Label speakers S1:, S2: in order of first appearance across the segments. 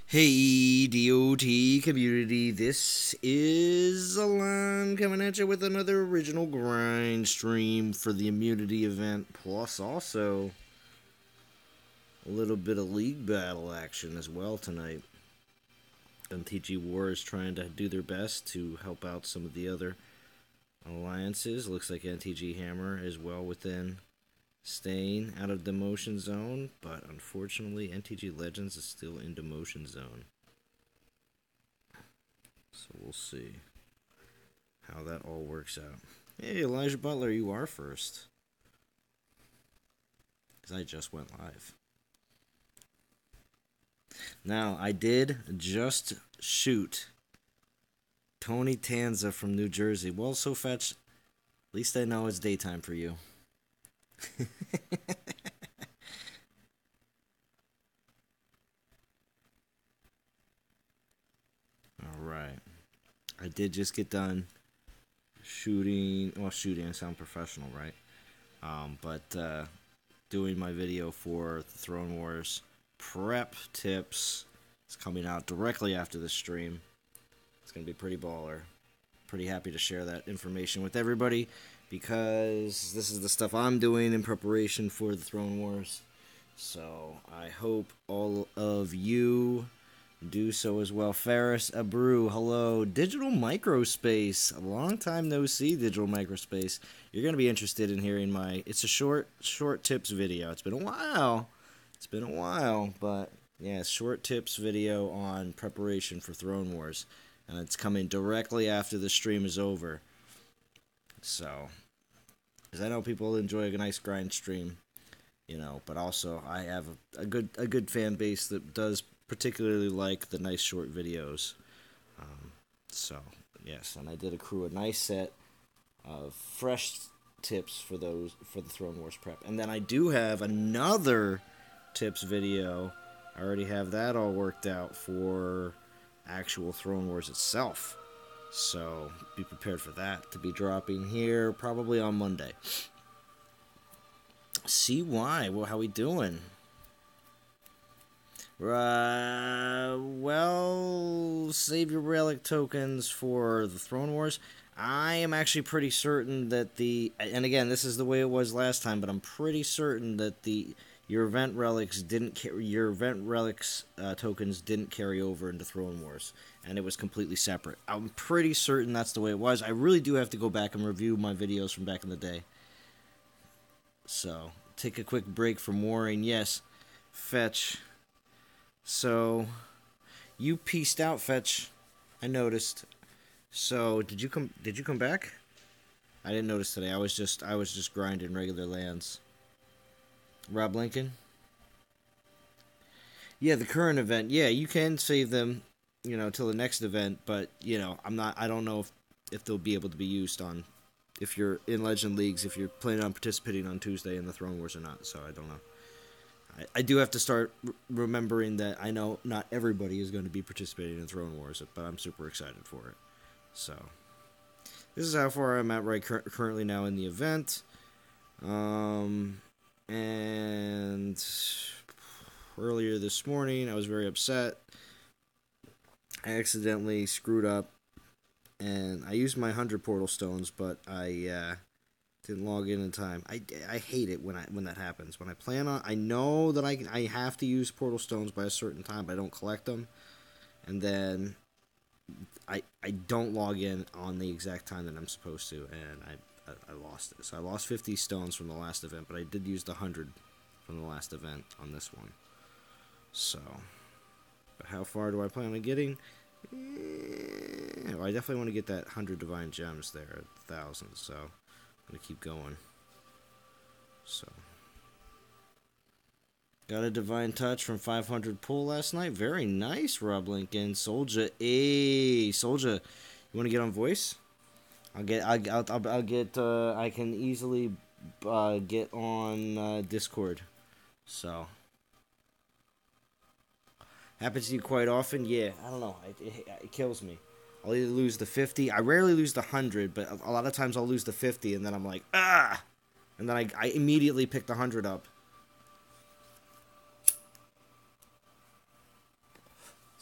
S1: Hey, DOT community, this is Alon coming at you with another original grind stream for the immunity event, plus also a little bit of league battle action as well tonight. MTG War is trying to do their best to help out some of the other alliances. Looks like NTG Hammer is well within staying out of demotion zone, but unfortunately NTG Legends is still in demotion zone. So we'll see how that all works out. Hey, Elijah Butler, you are first. Because I just went live. Now, I did just shoot Tony Tanza from New Jersey. Well, so fetch, at least I know it's daytime for you. Alright. I did just get done shooting. Well, shooting, I sound professional, right? But doing my video for the Throne Wars prep tips. It's coming out directly after the stream. It's going to be pretty baller. Pretty happy to share that information with everybody because this is the stuff I'm doing in preparation for the Throne Wars. So I hope all of you do so as well. Ferris Abreu, hello. Digital Microspace, a long time no see, Digital Microspace. You're going to be interested in hearing it's a short tips video. It's been a while, but yeah, short tips video on preparation for Throne Wars. And it's coming directly after the stream is over. So, because I know people enjoy a nice grind stream, but also I have a good fan base that does particularly like the nice short videos. So, yes, and I did accrue a nice set of fresh tips for the Throne Wars prep. And then I do have another tips video. I already have that all worked out for actual Throne Wars itself. So be prepared for that to be dropping here probably on Monday. CY, well, how we doing? Well, save your relic tokens for the Throne Wars. I am actually pretty certain that and again, this is the way it was last time, but I'm pretty certain that your event relics tokens didn't carry over into Throne Wars, and it was completely separate. I'm pretty certain that's the way it was. I really do have to go back and review my videos from back in the day. So, take a quick break from warring. Yes, Fetch. So, you pieced out, Fetch. I noticed. So, did you come back? I didn't notice today. I was just grinding regular lands. Rob Lincoln? Yeah, the current event. Yeah, you can save them, till the next event, but, I don't know if they'll be able to be used on, if you're in Legend Leagues, if you're planning on participating on Tuesday in the Throne Wars or not, so I don't know. I do have to start remembering that I know not everybody is going to be participating in Throne Wars, but I'm super excited for it. So, this is how far I'm at currently now in the event. And earlier this morning, I was very upset. I accidentally screwed up, and I used my 100 portal stones, but I didn't log in time. I hate it when that happens. When I plan on, I know that I have to use portal stones by a certain time, but I don't collect them, and then I don't log in on the exact time that I'm supposed to, and I lost it. So I lost 50 stones from the last event, but I did use the 100 from the last event on this one. So, but how far do I plan on getting? Well, I definitely want to get that 100 divine gems there, 1,000. So I'm gonna keep going. So, got a divine touch from 500 pull last night. Very nice, Rob Lincoln. Soldier, Soldier, you want to get on voice? I'll get. I can easily get on Discord. So, happens to you quite often. Yeah, I don't know. It kills me. I'll either lose the 50. I rarely lose the 100, but a lot of times I'll lose the 50, and then I'm like, ah! And then I immediately pick the 100 up.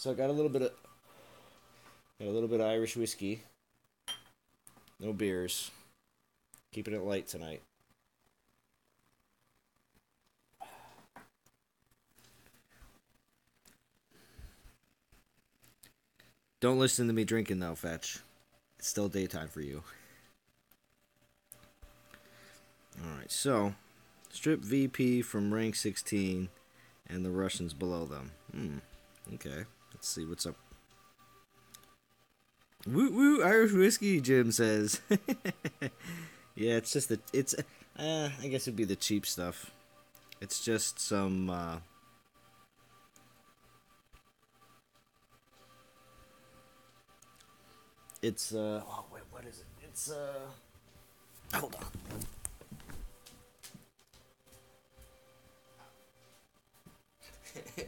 S1: So I got a little bit of Irish whiskey. No beers. Keeping it light tonight. Don't listen to me drinking though, Fetch. It's still daytime for you. Alright, so strip VP from rank 16 and the Russians below them. Okay. Let's see what's up. Woo woo, Irish whiskey, Jim says. Yeah, it's just I guess it'd be the cheap stuff. It's just some oh wait, what is it? It's hold on.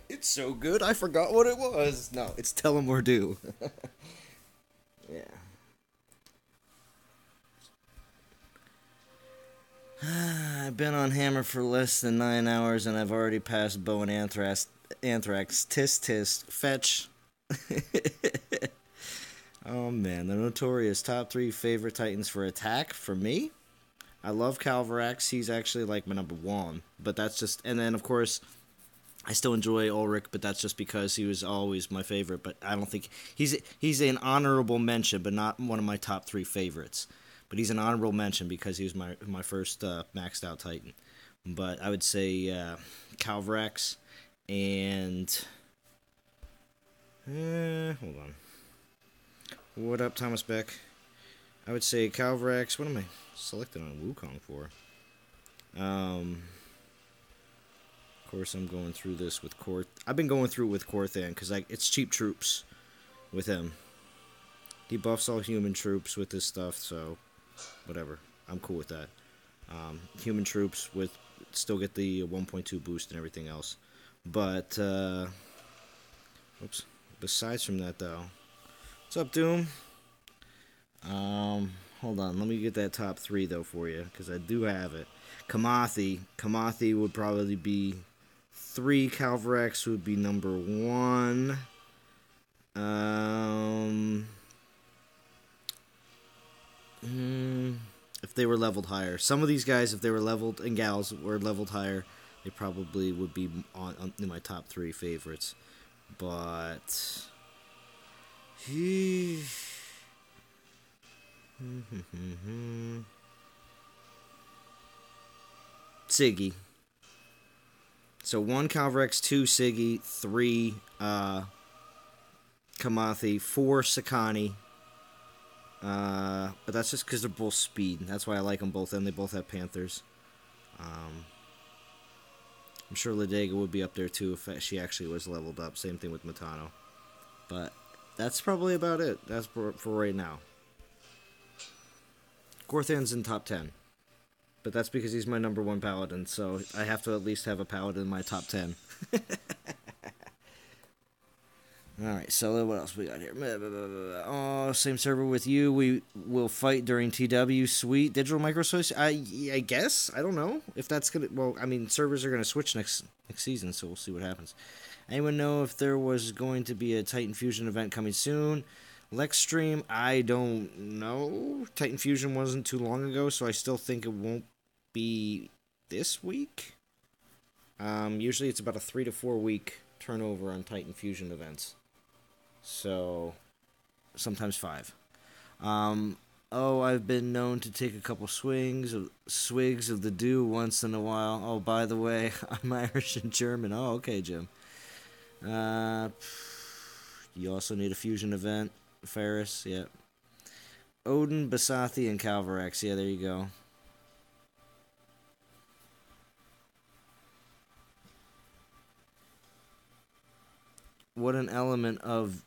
S1: It's so good, I forgot what it was. No, it's Tullamore. Yeah. I've been on Hammer for less than 9 hours, and I've already passed Bow and Anthrax. Tisk tisk. Fetch. Oh man, the notorious top 3 favorite Titans for attack for me. I love Calvarax. He's actually like my number 1, but that's just. And then of course, I still enjoy Ulrich, but that's just because he was always my favorite. But I don't think he's an honorable mention, but not one of my top 3 favorites. But he's an honorable mention because he was my first maxed out Titan. But I would say Calvarax and hold on. What up, Thomas Beck? I would say Calvarax. What am I selected on Wukong for? Of course, I'm going through this with I've been going through it with Korthan because it's cheap troops with him. He buffs all human troops with this stuff, so whatever. I'm cool with that. Human troops with still get the 1.2 boost and everything else. But, oops. Besides from that, though. What's up, Doom? Hold on. Let me get that top 3, though, for you, because I do have it. Kamathi. Kamathi would probably be 3. Calvarax would be number 1. If they were leveled higher. Some of these guys, if they were leveled, and gals were leveled higher, they probably would be in my top 3 favorites. But Siggy. So 1 Calvarax, 2 Siggy, 3 Kamathi, 4 Sakani. But that's just because they're both speed. That's why I like them both, and they both have Panthers. I'm sure Ladega would be up there too if she actually was leveled up. Same thing with Matano. But that's probably about it. That's for right now. Korthan's in top 10. But that's because he's my number 1 paladin, so I have to at least have a paladin in my top 10. Alright, so what else we got here? Oh, same server with you. We will fight during TW. Sweet. Digital Microsource? I guess? I don't know. If that's going to... Well, I mean, servers are going to switch next season, so we'll see what happens. Anyone know if there was going to be a Titan Fusion event coming soon? Lex Stream? I don't know. Titan Fusion wasn't too long ago, so I still think it won't be this week. Usually it's about a 3 to 4 week turnover on Titan Fusion events. So, sometimes 5. I've been known to take a couple swigs of the dew once in a while. Oh, by the way, I'm Irish and German. Oh, okay, Jim. You also need a fusion event. Ferris, yeah. Odin, Basathi, and Calvarax. Yeah, there you go. What an element of...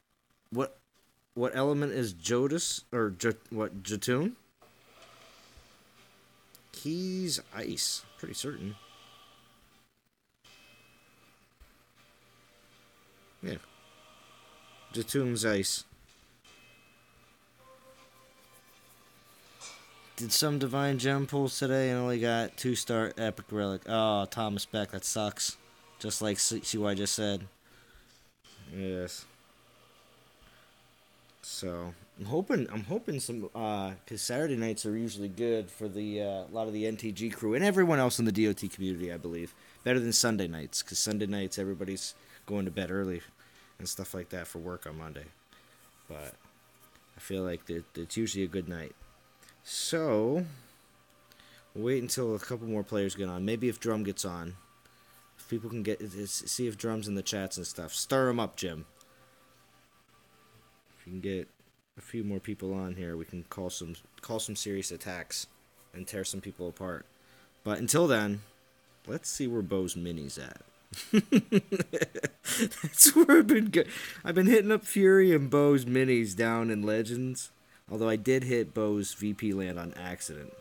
S1: What element is Jodis? Or Jotun? He's ice. Pretty certain. Yeah. Jotun's ice. Did some divine gem pulls today and only got 2-star epic relic. Oh, Thomas Beck, that sucks. Just like CY just said. Yes. So I'm hoping some because Saturday nights are usually good for the a lot of the NTG crew and everyone else in the DOT community. I believe better than Sunday nights because Sunday nights everybody's going to bed early and stuff like that for work on Monday. But I feel like it's usually a good night. So we'll wait until a couple more players get on. Maybe if Drum gets on, if people can see if Drum's in the chats and stuff. Stir him up, Jim. If you can get a few more people on here, we can call some serious attacks and tear some people apart. But until then, let's see where Bo's Mini's at. That's where I've been hitting up Fury and Bo's Minis down in Legends. Although I did hit Bo's VP land on accident.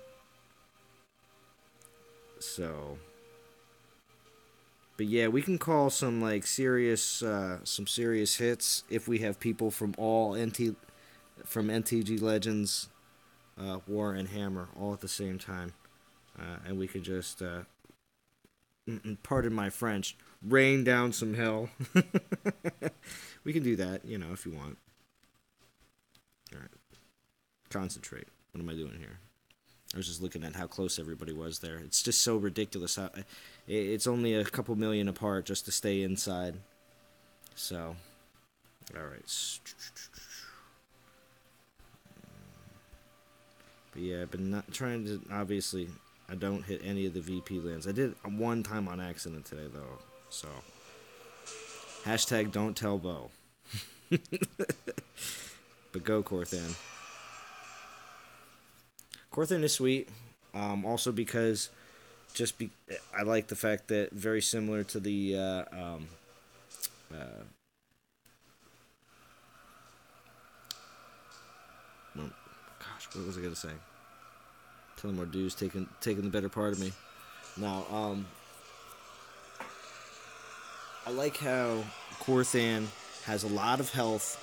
S1: So, but yeah, we can call some like serious hits if we have people from NTG Legends, War and Hammer all at the same time, and we could just pardon my French, rain down some hell. We can do that, if you want. All right, concentrate. What am I doing here? I was just looking at how close everybody was there. It's just so ridiculous. It's only a couple million apart just to stay inside. So, all right. But yeah, I've been not trying to. Obviously, I don't hit any of the VP lands. I did one time on accident today, though. So, hashtag don't tell Bo. But go, Korthan. Korthan is sweet. Also because I like the fact that very similar to the what was I gonna say? Telling more dudes taking the better part of me. Now, I like how Korthan has a lot of health.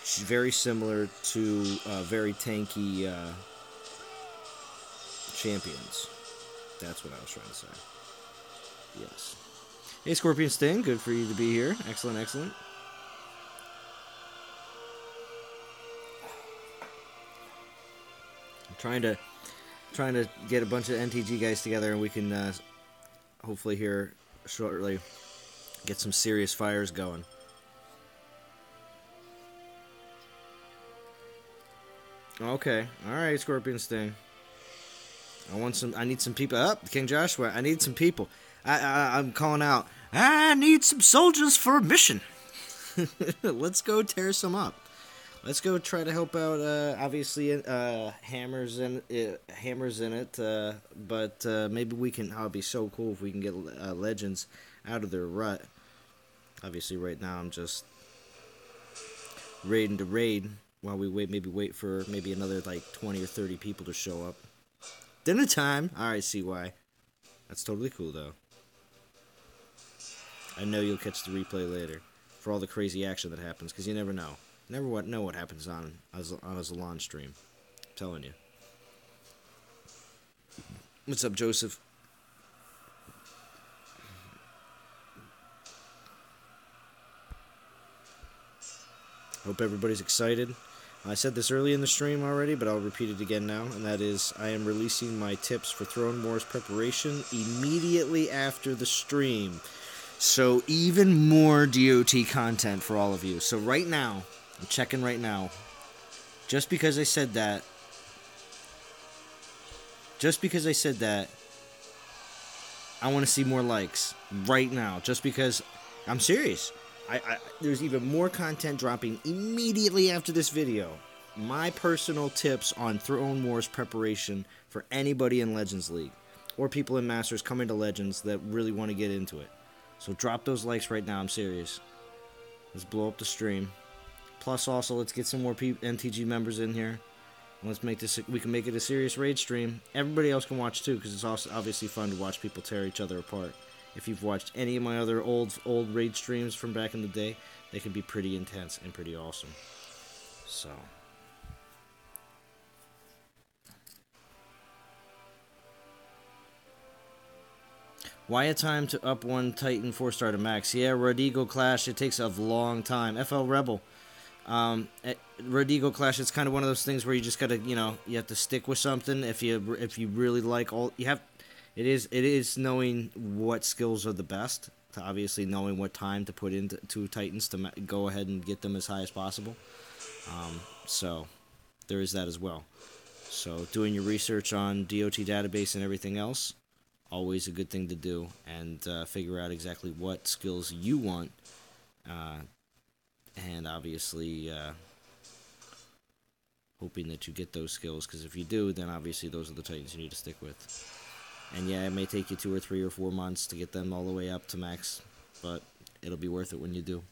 S1: She's very similar to very tanky champions. That's what I was trying to say. Yes. Hey, Scorpion Sting. Good for you to be here. Excellent, excellent. I'm trying to get a bunch of NTG guys together, and we can hopefully here shortly get some serious fires going. Okay. All right, Scorpion Sting. I need some people. Up, King Joshua. I need some people. I'm calling out. I need some soldiers for a mission. Let's go tear some up. Let's go try to help out. Obviously, Hammer's in it. But maybe we can. Oh, it'd be so cool if we can get Legends out of their rut. Obviously, right now I'm just raiding to raid while we wait for another like 20 or 30 people to show up. Dinner time. All right, CY. That's totally cool, though. I know you'll catch the replay later for all the crazy action that happens, because you never know. Never know what happens on a Zalon stream. I'm telling you. What's up, Joseph? Hope everybody's excited. I said this early in the stream already, but I'll repeat it again now, and that is I am releasing my tips for Throne Wars preparation immediately after the stream. So even more DOT content for all of you. So right now, I'm checking right now, just because I said that, I want to see more likes right now, just because I'm serious. There's even more content dropping immediately after this video. My personal tips on Throne Wars preparation for anybody in Legends League or people in Masters coming to Legends that really want to get into it. So drop those likes right now. I'm serious. Let's blow up the stream. Plus, also, let's get some more NTG members in here. Let's make this. We can make it a serious raid stream. Everybody else can watch too, because it's also obviously fun to watch people tear each other apart. If you've watched any of my other old raid streams from back in the day, they can be pretty intense and pretty awesome. So, why a time to up one Titan 4-star to max? Yeah, Rodigo Clash, it takes a long time. FL Rebel. Red Eagle Clash, it's kind of one of those things where you just gotta, you have to stick with something. If you really like it is knowing what skills are the best. To obviously knowing what time to put into Titans to go ahead and get them as high as possible. So there is that as well. So doing your research on DOT database and everything else, always a good thing to do, and figure out exactly what skills you want, and obviously hoping that you get those skills, because if you do, then obviously those are the Titans you need to stick with. And yeah, it may take you 2 or 3 or 4 months to get them all the way up to max, but it'll be worth it when you do.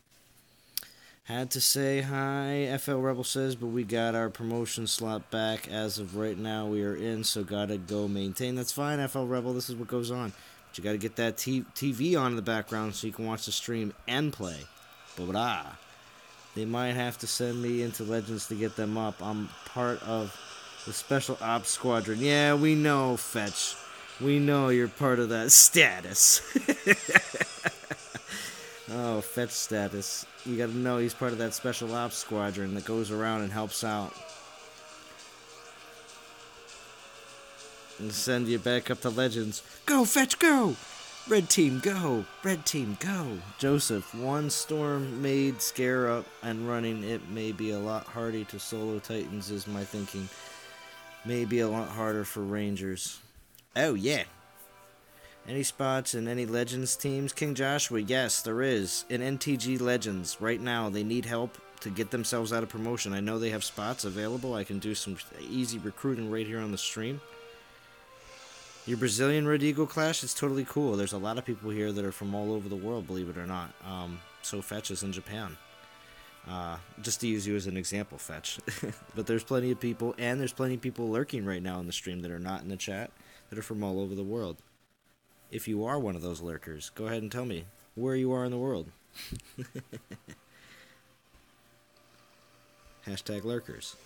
S1: Had to say hi, FL Rebel says, but we got our promotion slot back as of right now. We are in, so gotta go maintain. That's fine, FL Rebel, this is what goes on. But you gotta get that TV on in the background so you can watch the stream and play. But they might have to send me into Legends to get them up. I'm part of the Special Ops Squadron. Yeah, we know, Fetch. We know you're part of that status. Oh, Fetch status. You gotta know he's part of that Special Ops Squadron that goes around and helps out. And send you back up to Legends. Go, Fetch, go! Red team, go! Red team, go! Joseph, one storm made scare up and running. It may be a lot harder to solo Titans is my thinking. Maybe a lot harder for Rangers. Oh, yeah. Any spots in any Legends teams? King Joshua, yes, there is. In NTG Legends, right now, they need help to get themselves out of promotion. I know they have spots available. I can do some easy recruiting right here on the stream. Your Brazilian Red Eagle Clash is totally cool. There's a lot of people here that are from all over the world, believe it or not. So Fetch is in Japan. Just to use you as an example, Fetch. But there's plenty of people, and there's plenty of people lurking right now in the stream that are not in the chat, that are from all over the world. If you are one of those lurkers, go ahead and tell me where you are in the world. Hashtag lurkers.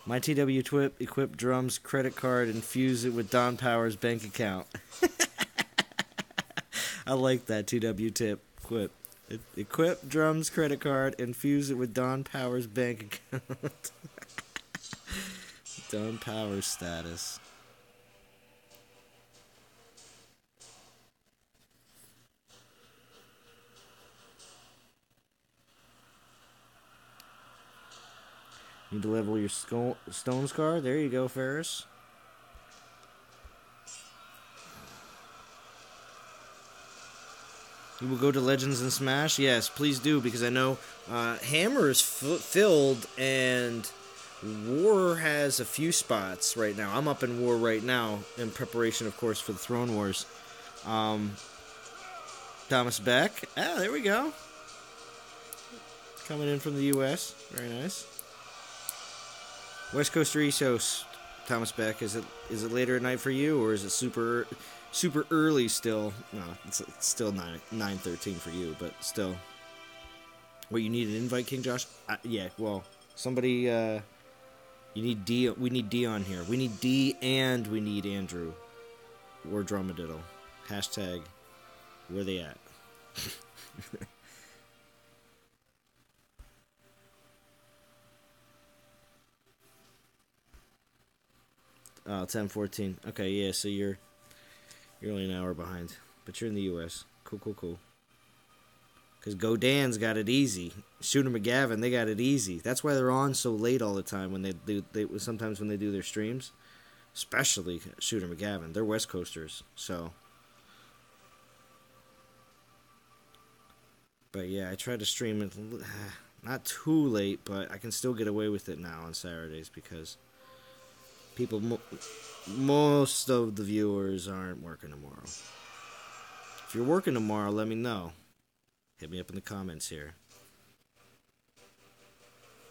S1: My TW Twip, equip drums, credit card, infuse it with Don Powers' bank account. I like that TW tip. Equip drums, credit card, infuse it with Don Powers' bank account. Don Powers status. Need to level your stone scar. There you go, Ferris. You will go to Legends and Smash? Yes, please do, because I know Hammer is filled, and War has a few spots right now. I'm up in War right now, in preparation, of course, for the Throne Wars. Thomas Beck. Ah, there we go. Coming in from the U.S. Very nice. West Coast or East Coast, Thomas Beck, is it later at night for you, or is it super early still? No, it's still 9:13 for you, but still. Well, you need an invite, King Josh? Yeah, well, somebody, you need D, we need D on here. We need D and we need Andrew. Or Dromediddle. Hashtag, where they at? 10:14. Okay, yeah, so you're only an hour behind. But you're in the U.S. Cool. Because Godan's got it easy. Shooter McGavin, they got it easy. That's why they're on so late all the time when sometimes when they do their streams. Especially Shooter McGavin. They're West Coasters, so. But yeah, I try to stream it not too late, but I can still get away with it now on Saturdays because most of the viewers aren't working tomorrow. If you're working tomorrow, let me know. Hit me up in the comments here.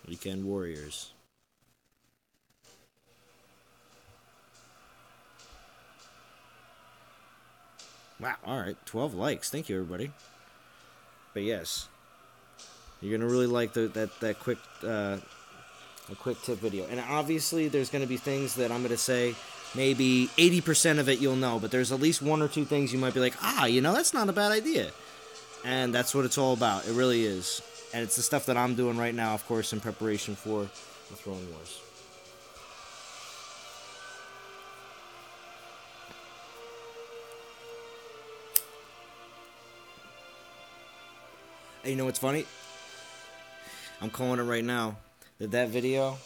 S1: Weekend Warriors. Wow, alright, 12 likes. Thank you, everybody. But yes, you're going to really like that quick a quick tip video. And obviously there's going to be things that I'm going to say, maybe 80% of it you'll know, but there's at least 1 or 2 things you might be like, that's not a bad idea. And that's what it's all about. It really is. And it's the stuff that I'm doing right now, of course, in preparation for the Throne Wars. And you know what's funny? I'm calling it right now that video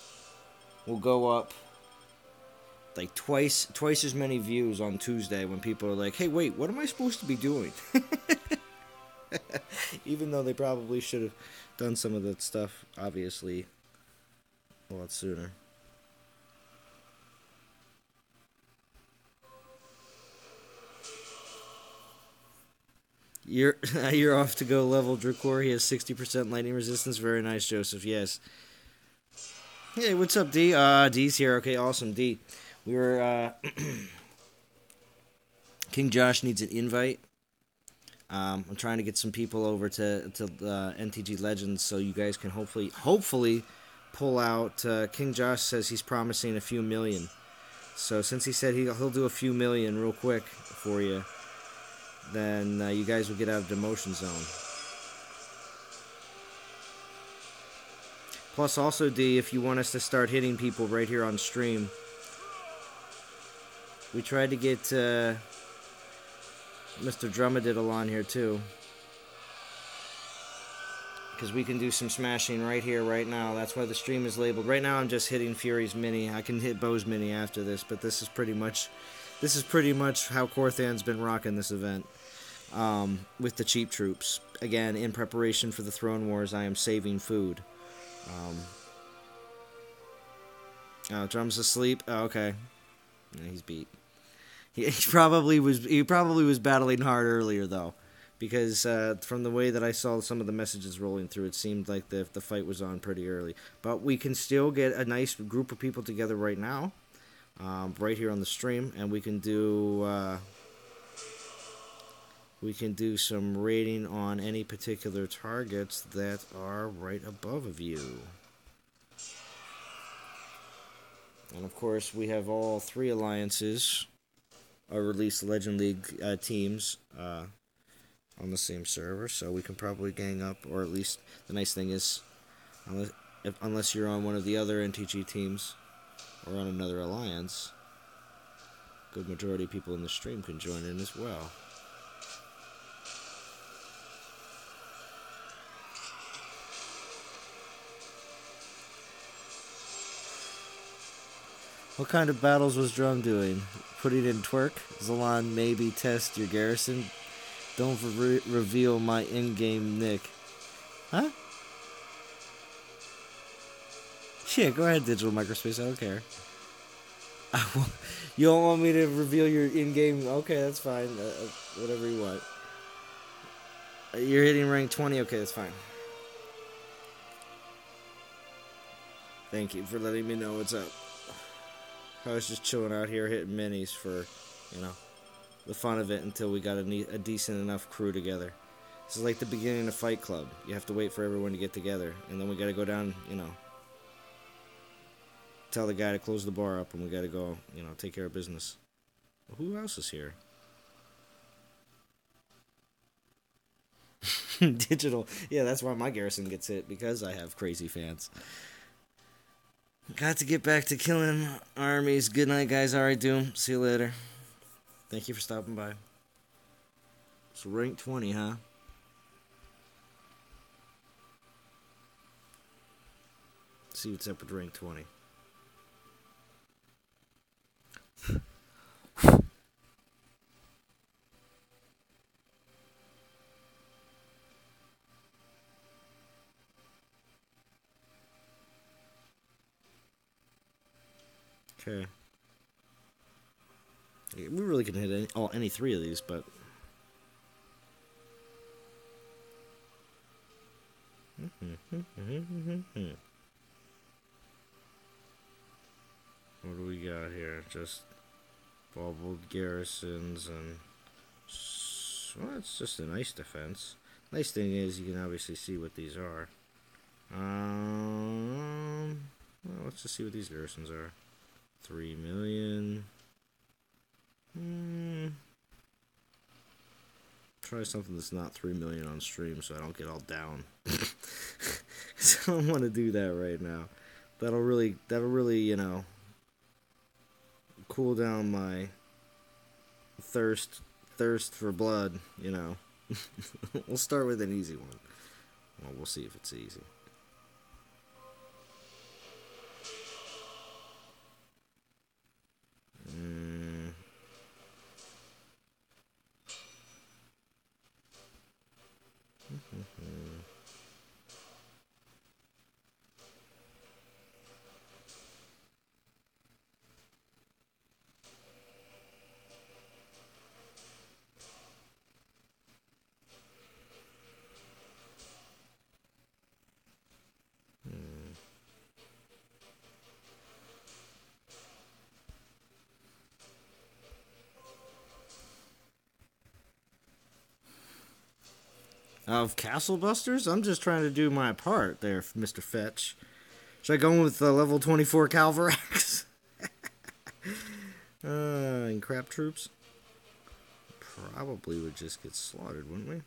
S1: will go up like twice as many views on Tuesday when people are like, "Hey, wait, what am I supposed to be doing?" Even though they probably should have done some of that stuff, obviously, a lot sooner. You're you're off to go level Dracor. He has 60% lightning resistance. Very nice, Joseph. Yes. Hey, what's up, D? D's here. Okay, awesome, D. We were King Josh needs an invite. I'm trying to get some people over to NTG Legends so you guys can hopefully pull out. King Josh says he's promising a few million. So since he said he'll do a few million real quick for you, then you guys will get out of demotion zone. Plus, also, D, if you want us to start hitting people right here on stream, we tried to get Mr. Drumadiddle on here too, because we can do some smashing right here, right now. That's why the stream is labeled. Right now, I'm just hitting Fury's mini. I can hit Bo's mini after this, but this is pretty much how Korthan's been rocking this event. With the cheap troops. Again, in preparation for the Throne Wars, I am saving food. Drum's asleep. Oh, okay. Yeah, he's beat. He probably was battling hard earlier though, because from the way that I saw some of the messages rolling through, it seemed like the fight was on pretty early. But we can still get a nice group of people together right now, right here on the stream, and we can do some raiding on any particular targets that are right above of you. And of course, we have all three alliances, or at least Legend League teams, on the same server, so we can probably gang up, or at least the nice thing is, unless you're on one of the other NTG teams, or on another alliance, good majority of people in the stream can join in as well. What kind of battles was Drum doing? Putting in twerk? Zalon, maybe test your garrison? Don't reveal my in-game nick. Huh? Yeah, go ahead, Digital Microspace. I don't care. You don't want me to reveal your in-game? Okay, that's fine. Whatever you want. You're hitting rank 20? Okay, that's fine. Thank you for letting me know what's up. I was just chilling out here hitting minis for, the fun of it until we got a decent enough crew together. This is like the beginning of Fight Club. You have to wait for everyone to get together, and then we got to go down, tell the guy to close the bar up, and we got to go, take care of business. Well, who else is here? Digital. Yeah, that's why my garrison gets hit, because I have crazy fans. Got to get back to killing armies. Good night, guys. Alright, Doom. See you later. Thank you for stopping by. So rank 20, huh? Let's see what's up with rank 20. Okay. We really can hit any three of these, but... What do we got here? Just bubbled garrisons and... Well, it's just a nice defense. Nice thing is you can obviously see what these are. Well, let's just see what these garrisons are. 3 million. Try something that's not 3 million on stream so I don't get all down. So I want to do that right now. That'll really, cool down my thirst for blood. We'll start with an easy one. Well, we'll see if it's easy. Mm. Of Castle Busters, I'm just trying to do my part there, Mr. Fetch. Should I go with level 24 Calvarax? And crap troops? Probably would just get slaughtered, wouldn't we?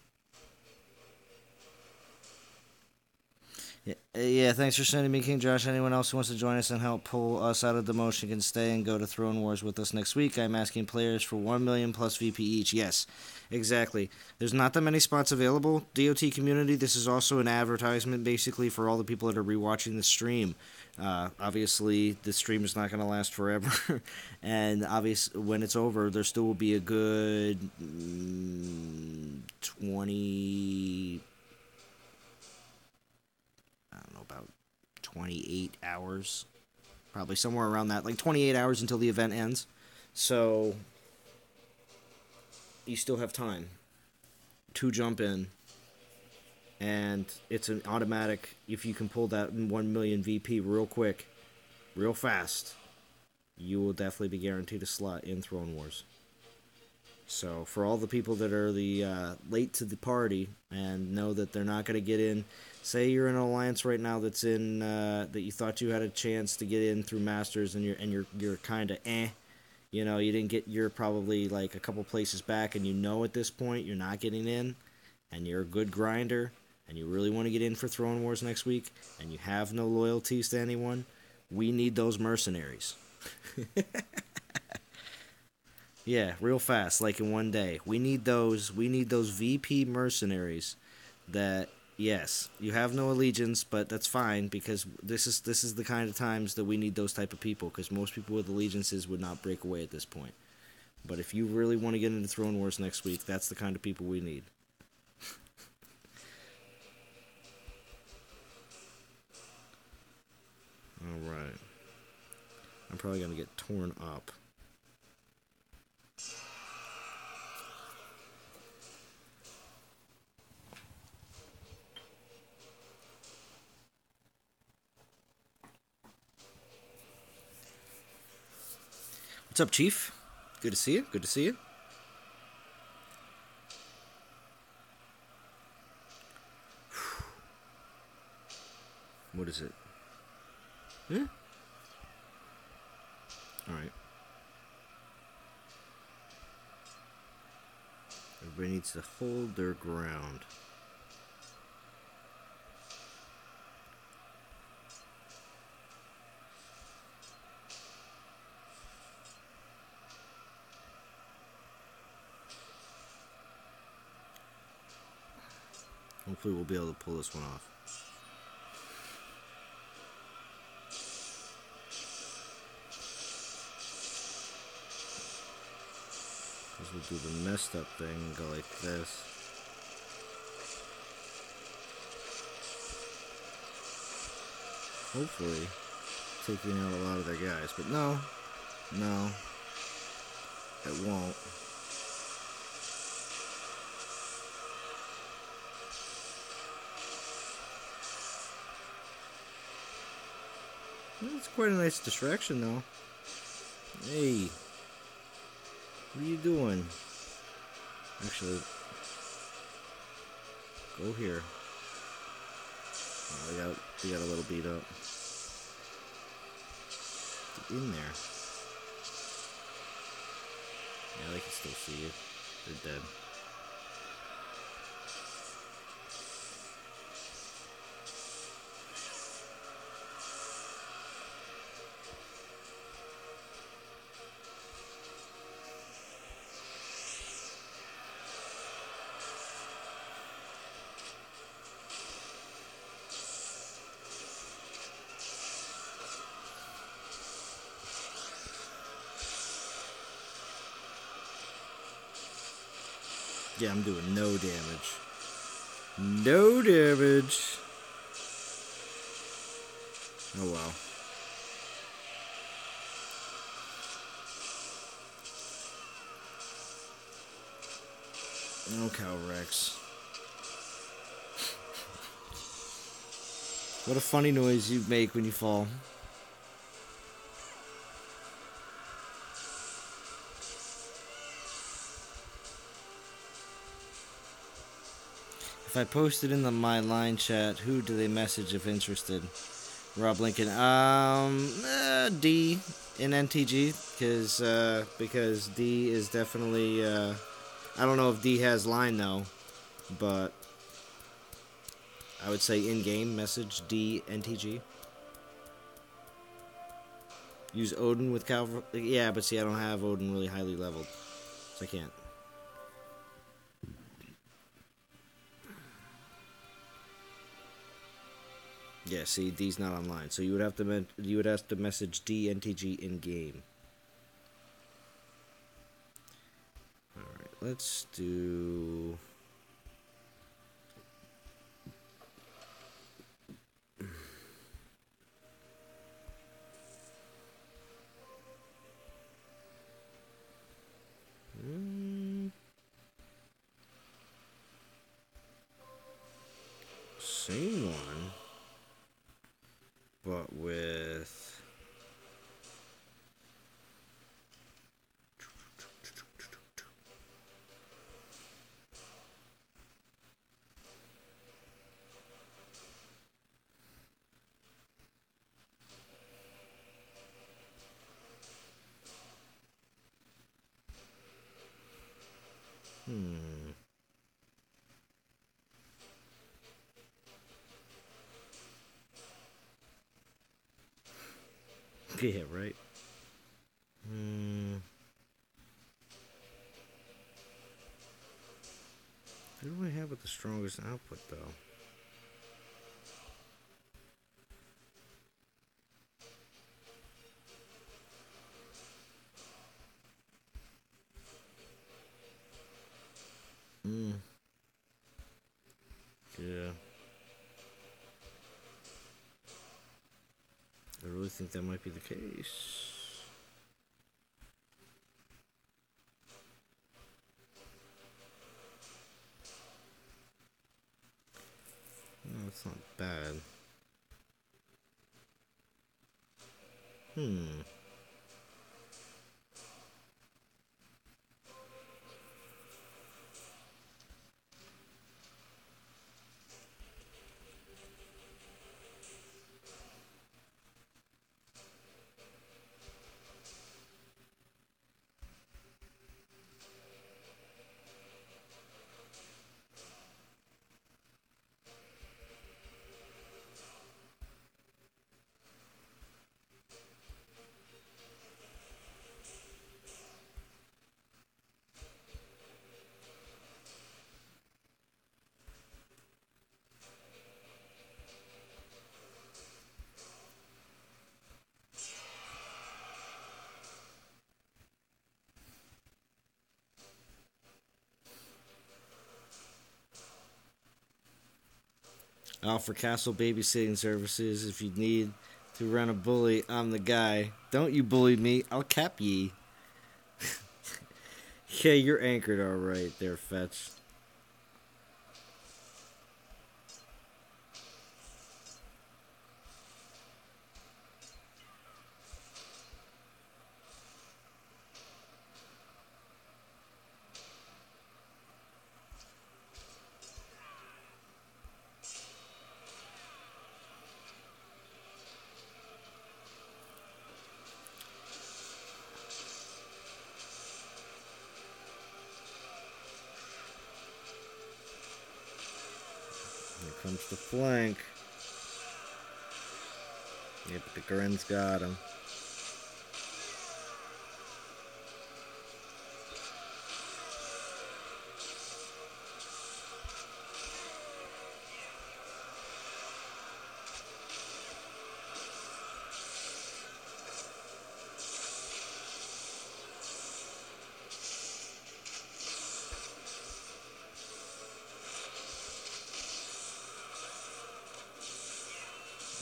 S1: Yeah, thanks for sending me King Josh. Anyone else who wants to join us and help pull us out of demotion can stay and go to Throne Wars with us next week. I'm asking players for 1 million plus VP each. Yes, exactly. There's not that many spots available. DOT community, this is also an advertisement basically for all the people that are rewatching the stream. Obviously, the stream is not going to last forever. And obviously, when it's over, there still will be a good 20... I don't know, about 28 hours. Probably somewhere around that. Like 28 hours until the event ends. So, you still have time to jump in. And it's an automatic, if you can pull that 1 million VP real quick, real fast, you will definitely be guaranteed a slot in Throne Wars. So, for all the people that are the late to the party and know that they're not going to get in, say you're in an alliance right now that's in that you thought you had a chance to get in through Masters, and you're kind of you didn't get, you're probably like a couple places back, and at this point you're not getting in, and you're a good grinder, and you really want to get in for Throne Wars next week, and you have no loyalties to anyone. We need those mercenaries. Yeah, real fast, like in one day. We need those VP mercenaries that, yes, you have no allegiance, but that's fine, because this is the kind of times that we need those type of people, because most people with allegiances would not break away at this point. But if you really want to get into Throne Wars next week, that's the kind of people we need. Alright. I'm probably going to get torn up. What's up, Chief? Good to see you. Good to see you. What is it? Huh? Alright. Everybody needs to hold their ground. Hopefully we'll be able to pull this one off. Because we'll do the messed up thing and go like this. Hopefully taking out a lot of their guys. But no, it won't. It's quite a nice distraction, though. Hey, what are you doing? Actually, go here. Oh, we got a little beat up. Get in there. Yeah, they can still see you. They're dead. Yeah, I'm doing no damage. No damage. Oh well. Oh, Calrex. What a funny noise you make when you fall. If I posted in the My Line chat, who do they message if interested? Rob Lincoln. D in NTG, because D is definitely. I don't know if D has line though, but I would say in-game message D NTG. Use Odin with Calvary. Yeah, but see, I don't have Odin really highly leveled, so I can't. Yeah, see, D's not online, so you would have to message D NTG in game. All right, let's do. Same one, but with. Yeah, right. Who do I have with the strongest output, though? Yeah. I really think that might be the case. No, it's not bad. Offer castle babysitting services if you need to run a bully. I'm the guy. Don't you bully me. I'll cap ye. Yeah, you're anchored alright there, Fetch. Here comes the flank. Yeah, but the Gren's got him.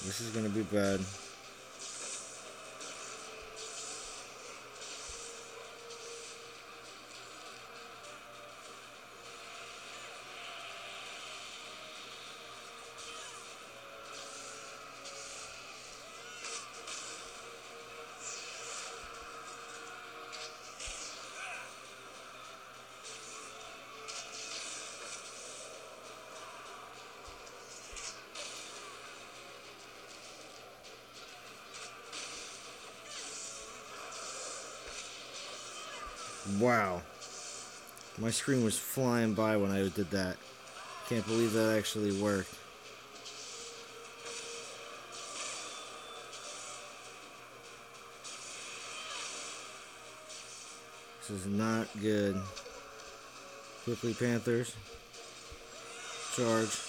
S1: This is gonna be bad. Wow. My screen was flying by when I did that. Can't believe that actually worked. This is not good. Quickly, Panthers. Charge.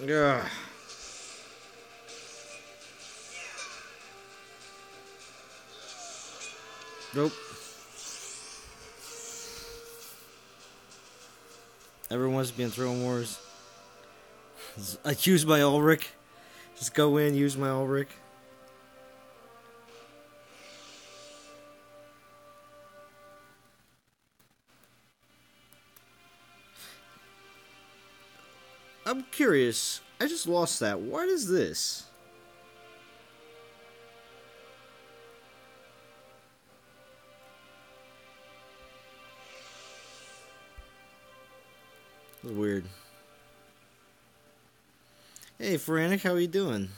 S1: Ugh. Nope. Everyone's been throwing wars. I use my Ulrich. Just go in, use my Ulrich. I'm curious. I just lost that. What is this? This is weird. Hey, Frantic, how are you doing?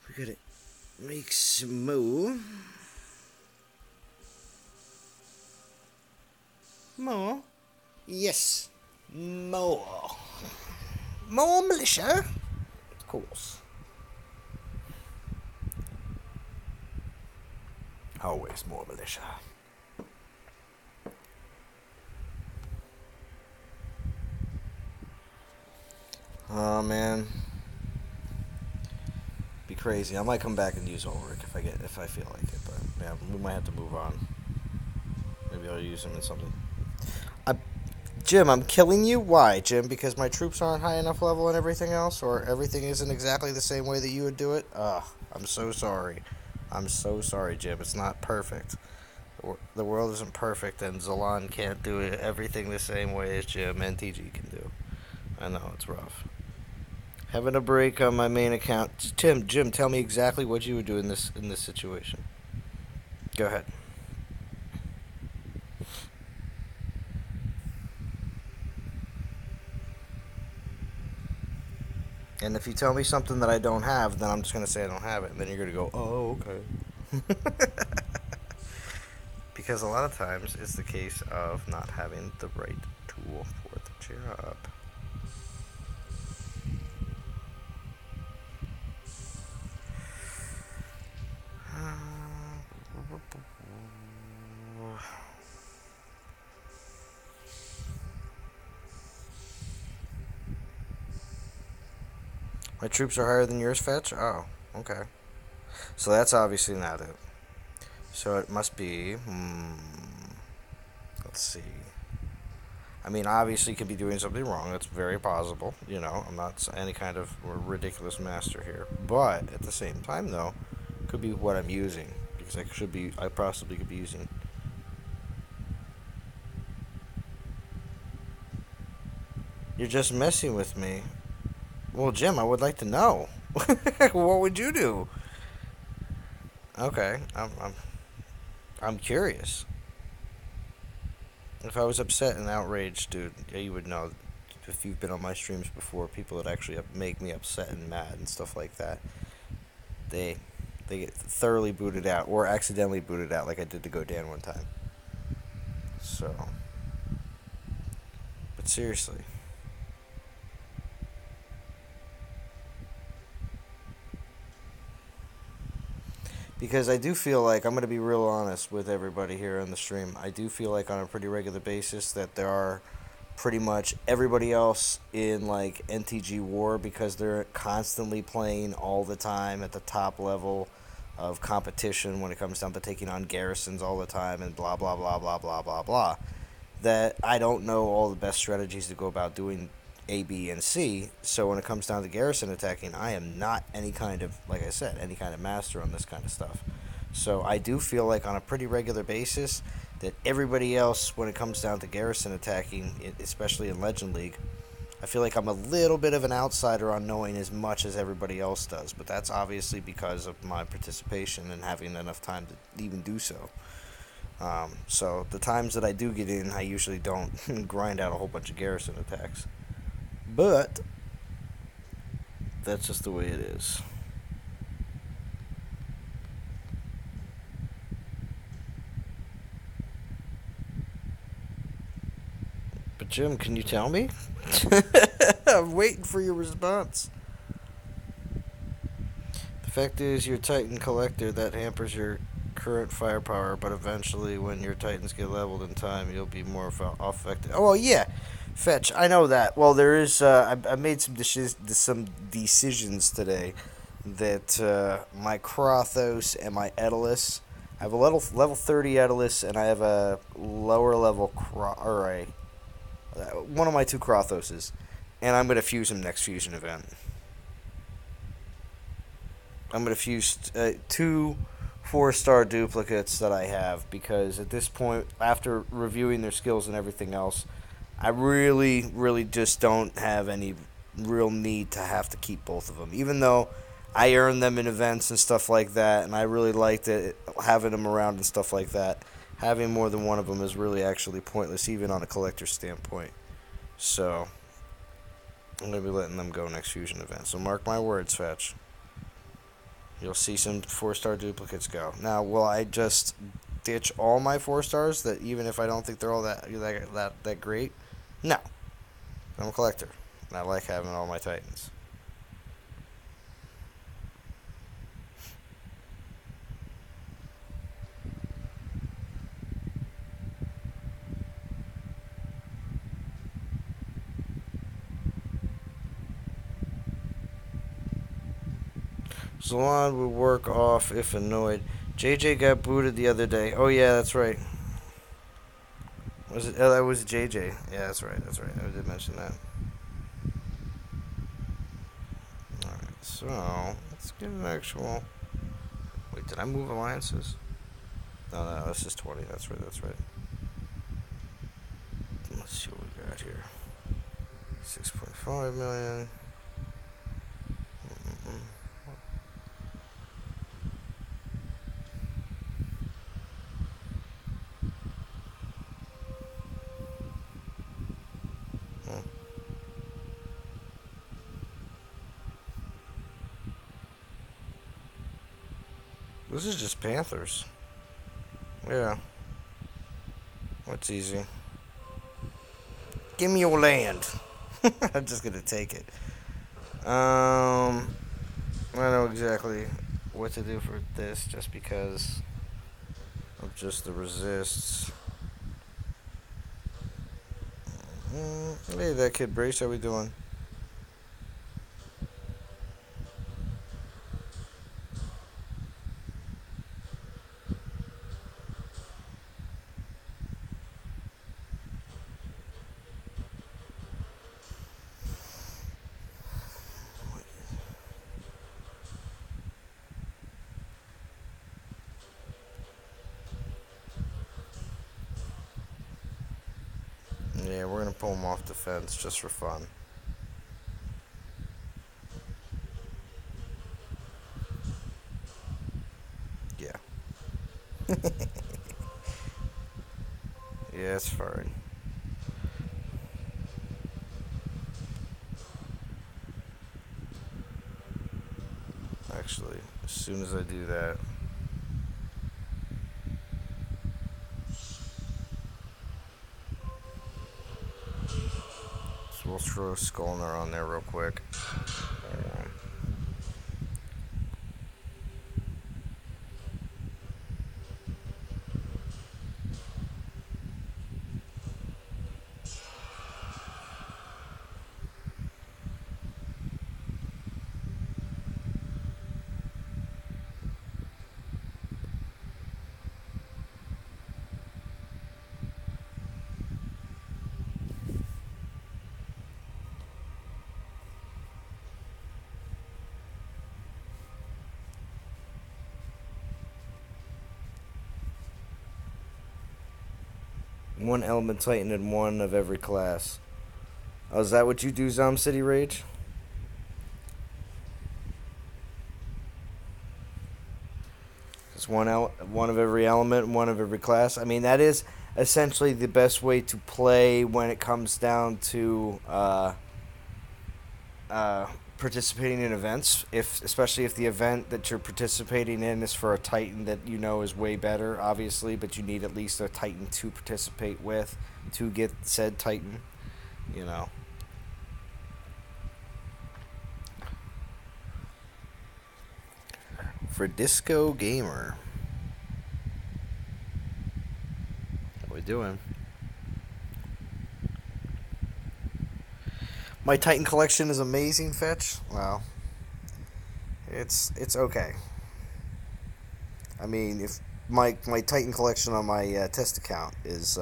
S1: We gotta make some more. More? Yes. More. More militia? Of course. Always more militia. Oh man, be crazy. I might come back and use Ulrich if I feel like it, but yeah, we might have to move on. Maybe I'll use him in something. Jim, I'm killing you. Why, Jim? Because my troops aren't high enough level and everything else, or everything isn't exactly the same way that you would do it. Ugh, I'm so sorry. I'm so sorry, Jim. It's not perfect. The world isn't perfect, and Zalan can't do everything the same way as Jim and TG can do. I know, it's rough. Having a break on my main account. Jim, tell me exactly what you would do in this situation. Go ahead. And if you tell me something that I don't have, then I'm just going to say I don't have it. And then you're going to go, oh, okay. Because a lot of times it's the case of not having the right tool for the job. My troops are higher than yours, Fetch? Oh, okay. So that's obviously not it. So it must be, let's see. I mean, obviously, could be doing something wrong. That's very possible. You know, I'm not any kind of ridiculous master here. But at the same time, though, could be what I'm using. Because I possibly could be using. You're just messing with me. Well, Jim, I would like to know. What would you do? Okay, I'm curious. If I was upset and outraged, dude, yeah, you would know. If you've been on my streams before, people that actually make me upset and mad and stuff like that, they get thoroughly booted out or accidentally booted out, like I did to GoDan one time. So, but Seriously. Because I do feel like, I'm going to be real honest with everybody here on the stream, I do feel like on a pretty regular basis that there are pretty much everybody else in like NTG War, because they're constantly playing all the time at the top level of competition when it comes down to taking on garrisons all the time and blah blah blah blah blah blah blah, that I don't know all the best strategies to go about doing A, B, and C. So when it comes down to garrison attacking, I am not any kind of, like I said, any kind of master on this kind of stuff. So I do feel like on a pretty regular basis that everybody else, when it comes down to garrison attacking, especially in Legend League, I feel like I'm a little bit of an outsider on knowing as much as everybody else does. But that's obviously because of my participation and having enough time to even do so. So the times that I do get in, I usually don't grind out a whole bunch of garrison attacks. But that's just the way it is. But Jim, can you tell me? I'm waiting for your response. The fact is, your Titan collector, that hampers your current firepower, but eventually when your Titans get leveled in time, you'll be more effective. Oh, well, yeah. Fetch, I know that. Well, there is, I made some decisions today that my Krathos and my Edalus, I have a level 30 Edalus, and I have a lower level one of my two Krathoses, and I'm going to fuse him next fusion event. I'm going to fuse two 4-star duplicates that I have, because at this point, after reviewing their skills and everything else, I really, really just don't have any real need to have to keep both of them. Even though I earn them in events and stuff like that, and I really liked it, having them around and stuff like that, having more than one of them is really actually pointless, even on a collector's standpoint. So I'm going to be letting them go next fusion event. So mark my words, Fetch. You'll see some 4-star duplicates go. Now, will I just ditch all my 4-stars, that even if I don't think they're all that great? No. I'm a collector, and I like having all my Titans. Zalon would work off if annoyed. JJ got booted the other day. Oh, yeah, that's right. Was it? Oh, that was JJ. Yeah, that's right. That's right. I did mention that. Alright, so let's get an actual. Wait, did I move alliances? No, this is 20. That's right. That's right. Let's see what we got here. 6.5 million. This is just Panthers. Yeah. What's easy? Give me your land. I'm just gonna take it. I know exactly what to do for this, just because of just the resists. Hey, that kid Brace, how we doing? Yeah, we're gonna pull him off the fence just for fun. Yeah. Yeah, it's fine. Actually, as soon as I do that. So we'll throw Skullner on there real quick. One element titan and one of every class. Oh, is that what you do, Zom City Rage? It's one of every element, one of every class. I mean, that is essentially the best way to play when it comes down to participating in events. Especially if the event that you're participating in is for a Titan that you know is way better, obviously, but you need at least a Titan to participate with to get said Titan. You know. For Disco Gamer. What we doing? My Titan collection is amazing, Fetch. Well, it's okay. I mean, if my Titan collection on my test account is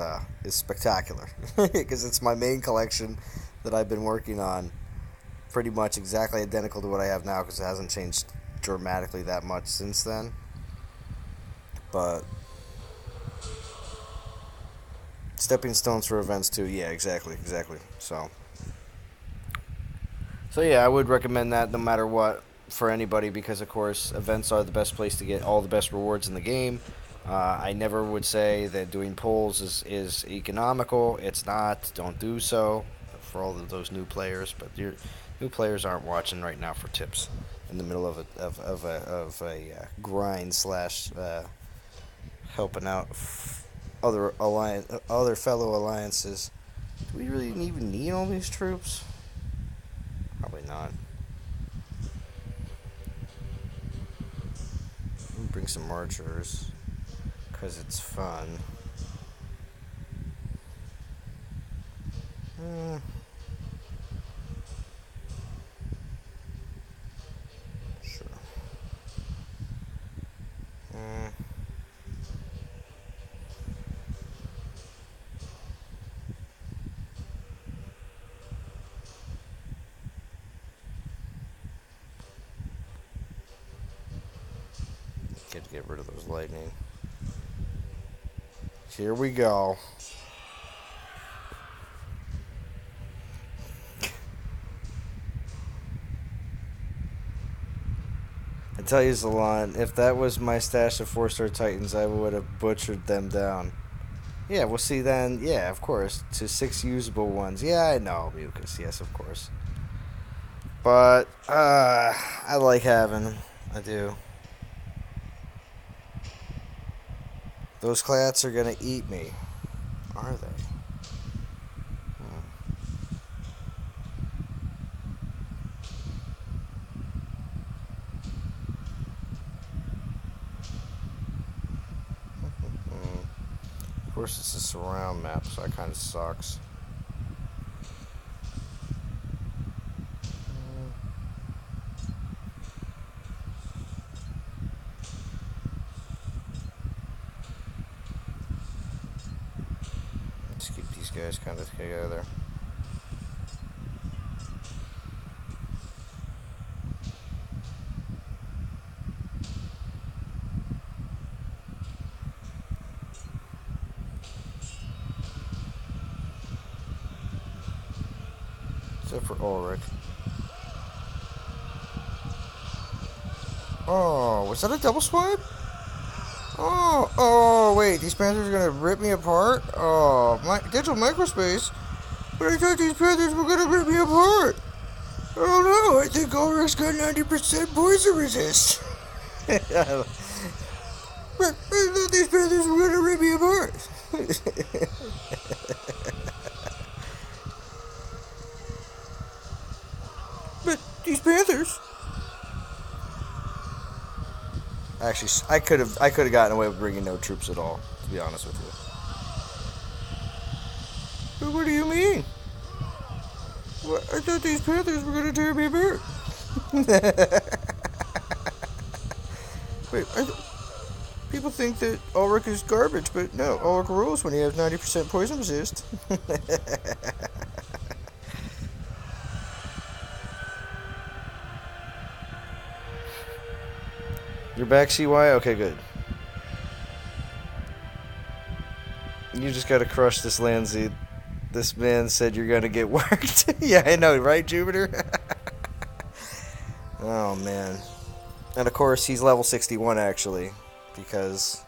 S1: spectacular because it's my main collection that I've been working on, pretty much exactly identical to what I have now because it hasn't changed dramatically that much since then. But stepping stones for events too. Yeah, exactly. So yeah, I would recommend that no matter what for anybody because of course events are the best place to get all the best rewards in the game. I never would say that doing polls is economical. It's not. Don't do so for all of those new players. But your new players aren't watching right now for tips in the middle of a grind slash helping out other fellow alliances. Do we really even need all these troops? Probably not. Bring some archers because it's fun. Sure. Get rid of those lightning. Here we go. I tell you, Zalon, if that was my stash of 4-star Titans, I would have butchered them down. Yeah, we'll see then. Yeah, of course. To 6 usable ones. Yeah, I know, Mucus. Yes, of course. But, I like having them. I do. Those clats are gonna eat me. Are they? Of course, it's a surround map, so that kind of sucks. Let's keep these guys kind of together. Except for Ulrich. Oh, was that a double swipe? Oh, wait, these panthers are gonna rip me apart? Oh, my digital microspace? But I thought these panthers were gonna rip me apart! Oh no, I think Ulrich's got 90% poison resist! I thought these panthers were gonna rip me apart! these Panthers. Actually, I could have gotten away with bringing no troops at all, to be honest with you. But what do you mean? What? I thought these Panthers were gonna tear me apart. Wait, people think that Ulrich is garbage, but no, Ulrich rules when he has 90% poison resist. You're back, CY? Okay, good. You just gotta crush this Landsy. This man said you're gonna get worked. Yeah, I know, right, Jupiter? Oh, man. And of course, he's level 61, actually. Because,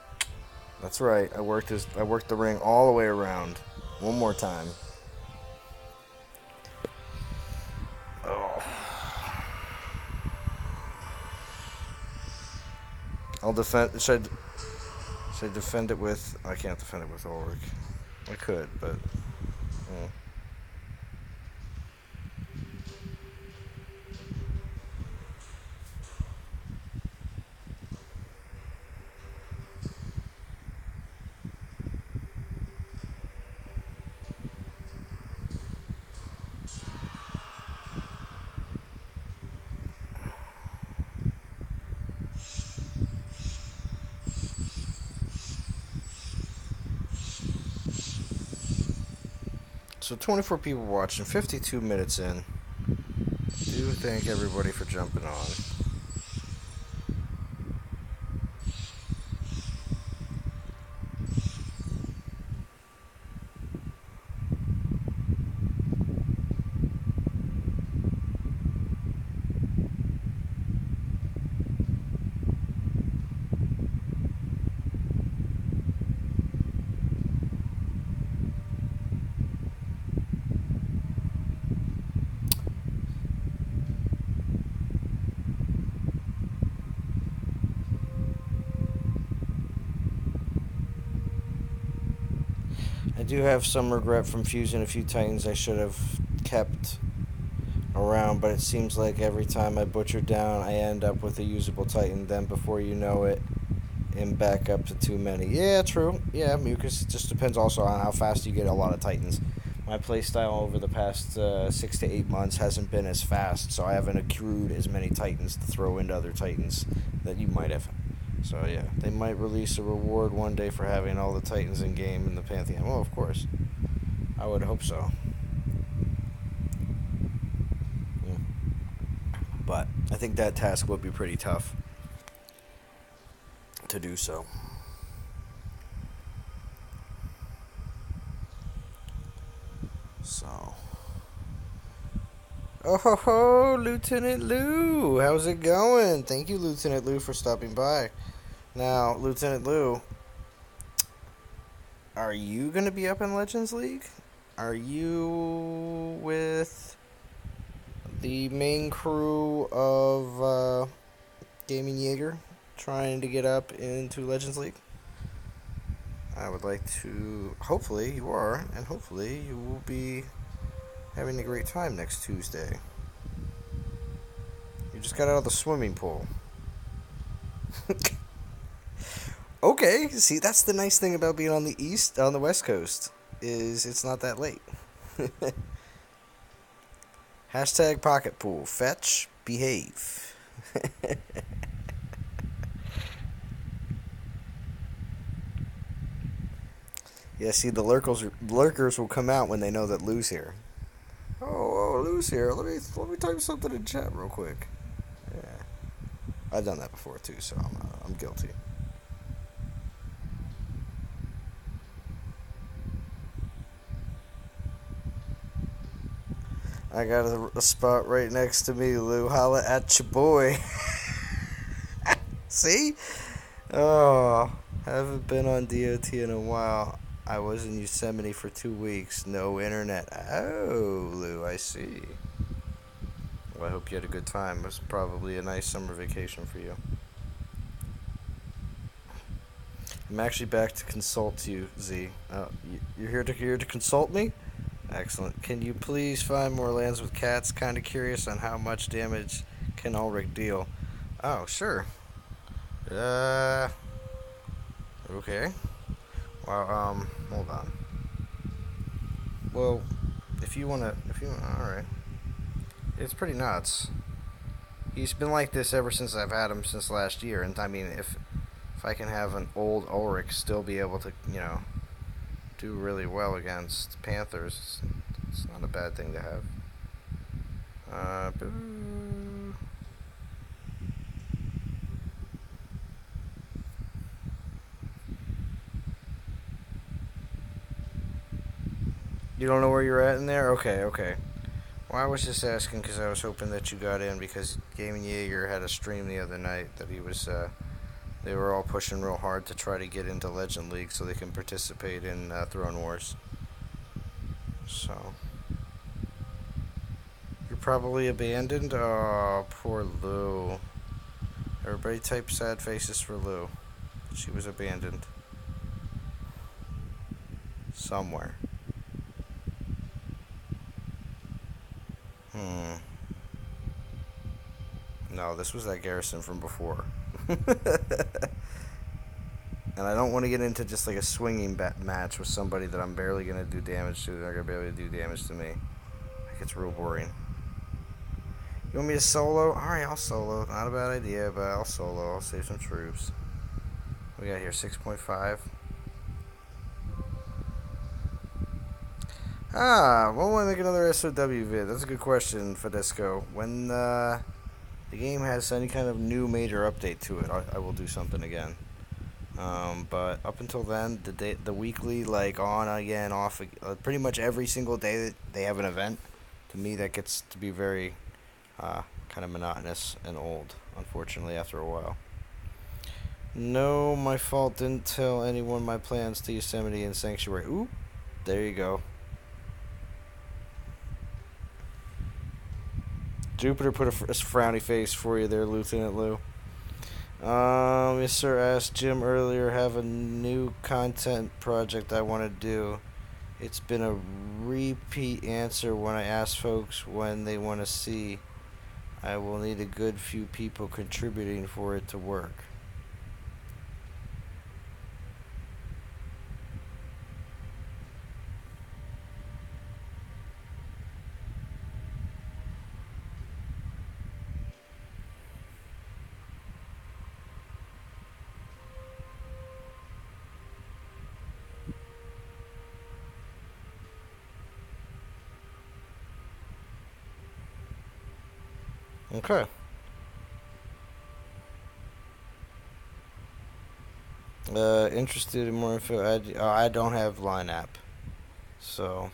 S1: that's right, I worked the ring all the way around. One more time. Oh. I'll defend. Should I defend it with? I can't defend it with Ulrich. I could, but. So 24 people watching, 52 minutes in. Do thank everybody for jumping on. I do have some regret from fusing a few Titans I should have kept around, but it seems like every time I butcher down, I end up with a usable Titan. Then before you know it, I'm back up to too many. Yeah, true. Yeah, Mucus. It just depends also on how fast you get a lot of Titans. My playstyle over the past 6 to 8 months hasn't been as fast, so I haven't accrued as many Titans to throw into other Titans that you might have. So yeah, they might release a reward one day for having all the Titans in game in the Pantheon. Well, of course. I would hope so. Yeah. But I think that task would be pretty tough to do so. So. Oh ho ho, Lieutenant Lou! How's it going? Thank you, Lieutenant Lou, for stopping by. Now, Lieutenant Lou, are you going to be up in Legends League? Are you with the main crew of Gaming Jaeger trying to get up into Legends League? I would like to, hopefully you are, and hopefully you will be having a great time next Tuesday. You just got out of the swimming pool. Okay, see, that's the nice thing about being on the West Coast, is it's not that late. Hashtag pocket pool. Fetch, behave. Yeah, see, the lurkers will come out when they know that Lou's here. Oh, Lou's here. Let me type something in chat real quick. Yeah, I've done that before too, so I'm guilty. I got a spot right next to me, Lou. Holla at your boy. See? Oh, haven't been on DOT in a while. I was in Yosemite for 2 weeks. No internet. Oh, Lou, I see. Well, I hope you had a good time. It was probably a nice summer vacation for you. I'm actually back to consult you, Z. You're here to consult me? Excellent. Can you please find more lands with cats? Kind of curious on how much damage can Ulrich deal. Oh, sure. Uh, okay. Well, hold on. Well, all right. It's pretty nuts. He's been like this ever since I've had him since last year, and I mean, if I can have an old Ulrich still be able to, do really well against Panthers, it's not a bad thing to have. Boo. You don't know where you're at in there? Okay, okay. Well, I was just asking because I was hoping that you got in because Gaming Jaeger had a stream the other night that they were all pushing real hard to try to get into Legend League so they can participate in Throne Wars. So, you're probably abandoned? Oh, poor Lou. Everybody type sad faces for Lou. She was abandoned. Somewhere. No, this was that Garrison from before. And I don't want to get into just like a swinging match with somebody that I'm barely going to do damage to. They're going to be able to do damage to me. Like, it's real boring. You want me to solo? Alright, I'll solo. Not a bad idea, but I'll solo. I'll save some troops. We got here 6.5. When will I make another SOW vid? That's a good question, Fedesco. When the game has any kind of new major update to it, I will do something again. But up until then, the weekly, like, on again, off, pretty much every single day that they have an event, to me that gets to be very kind of monotonous and old, unfortunately, after a while. No, my fault. Didn't tell anyone my plans to Yosemite and Sanctuary. Ooh, there you go. Jupiter put a frowny face for you there, Lieutenant Lou. Yes, sir. Asked Jim earlier. Have a new content project I want to do. It's been a repeat answer when I ask folks when they want to see. I will need a good few people contributing for it to work. Okay. Interested in more info? I don't have Line app, so,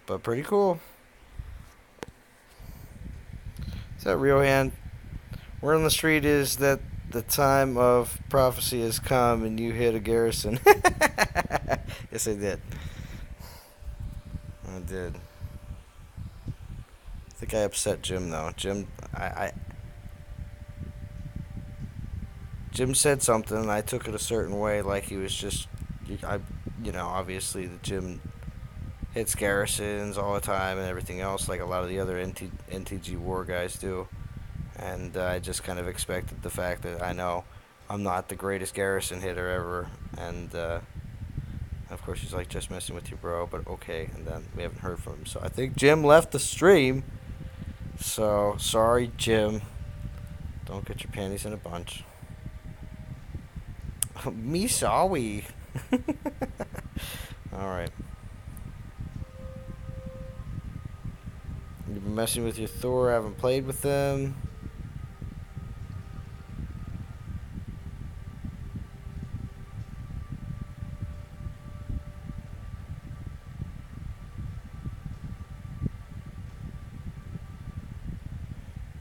S1: but pretty cool. Is that real hand? Word on the street is that the time of prophecy has come, and you hit a Garrison. Yes, I did. I did. I think I upset Jim though. Jim said something, and I took it a certain way, like he was just, obviously the Jim hits Garrisons all the time and everything else, like a lot of the other NTG War guys do. And I just kind of expected the fact that I know I'm not the greatest Garrison hitter ever, and of course he's like, just messing with you, bro, but okay. And then we haven't heard from him, so I think Jim left the stream. So sorry, Jim. Don't get your panties in a bunch. Me sorry. Alright. You've been messing with your Thor, I haven't played with them.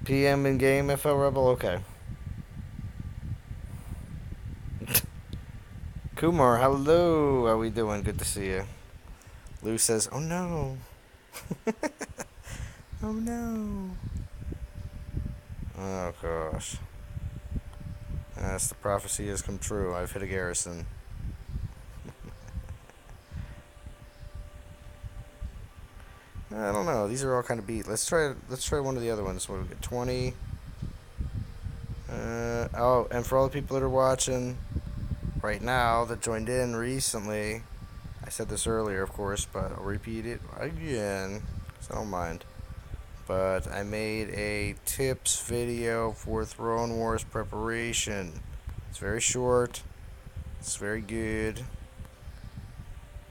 S1: PM in game, FL Rebel, okay. Kumar, hello. How we doing? Good to see you. Lou says, oh no. Oh no. Oh gosh. Yes, the prophecy has come true. I've hit a Garrison.
S2: I don't know. These are all kind of beat. Let's try one of the other ones. What do we get? 20. Oh, and for all the people that are watching right now that joined in recently, I said this earlier, of course, but I'll repeat it again, because I don't mind. But I made a tips video for Throne Wars preparation. It's very short. It's very good.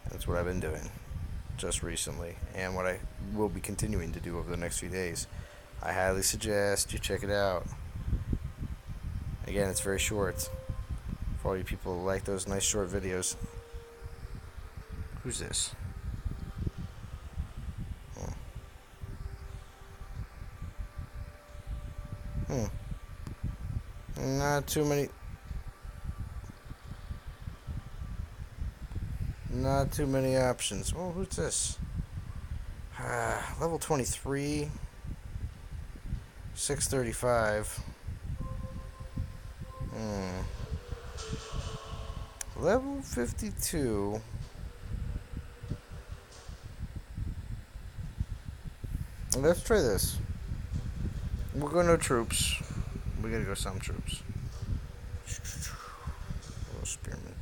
S2: That's what I've been doing just recently, and what I will be continuing to do over the next few days. I highly suggest you check it out. Again, it's very short. For all you people who like those nice short videos. Who's this? Oh. Not too many. Not too many options. Oh, who's this? Level 23. 635. Level 52. Let's try this. We're going to troops. We gotta go some troops. Little spearman.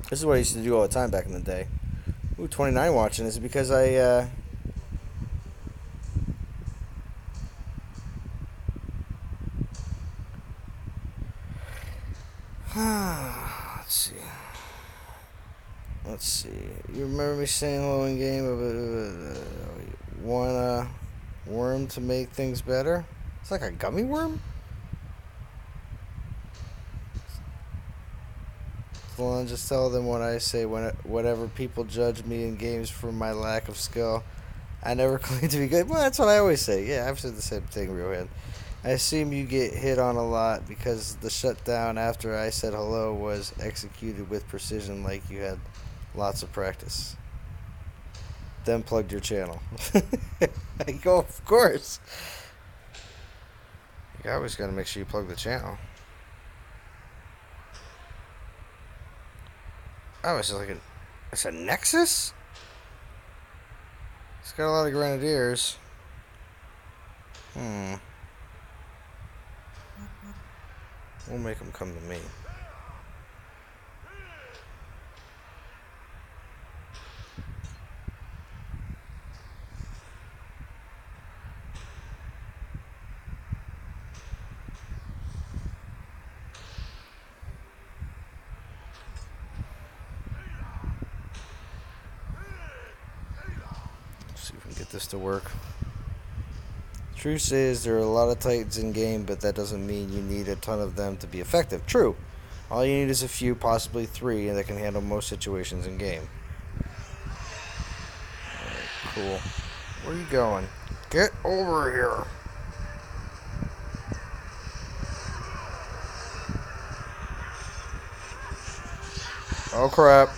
S2: This is what I used to do all the time back in the day. Ooh, 29 watching. Is it because I, let's see. Let's see. You remember me saying hello in game of want a worm to make things better? It's like a gummy worm? Well, just tell them what I say. Whatever people judge me in games for my lack of skill, I never claim to be good. Well, that's what I always say. Yeah, I've said the same thing, Realhead. I assume you get hit on a lot because the shutdown after I said hello was executed with precision like you had lots of practice. Then plugged your channel. I go, of course. You always got to make sure you plug the channel. Oh, it's a Nexus? It's got a lot of Grenadiers. We'll make them come to me. Let's see if we can get this to work. Truth is, there are a lot of Titans in game, but that doesn't mean you need a ton of them to be effective. True. All you need is a few, possibly 3, that can handle most situations in game. Alright, cool. Where are you going? Get over here. Oh crap.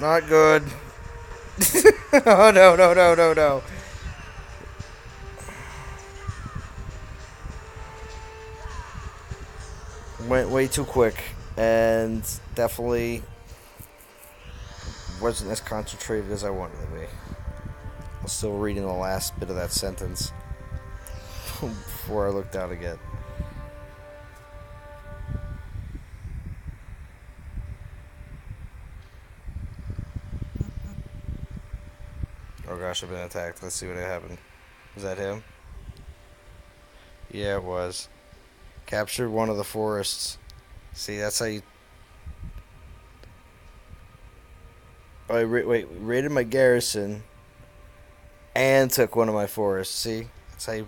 S2: Not good. Oh no, no, no, no, no. Went way too quick, and definitely wasn't as concentrated as I wanted to be. I'm still reading the last bit of that sentence before I looked out again. Oh gosh, I've been attacked. Let's see what happened. Was that him? Yeah, it was. Captured one of the forests. See, that's how you... Oh, raided my garrison and took one of my forests. See?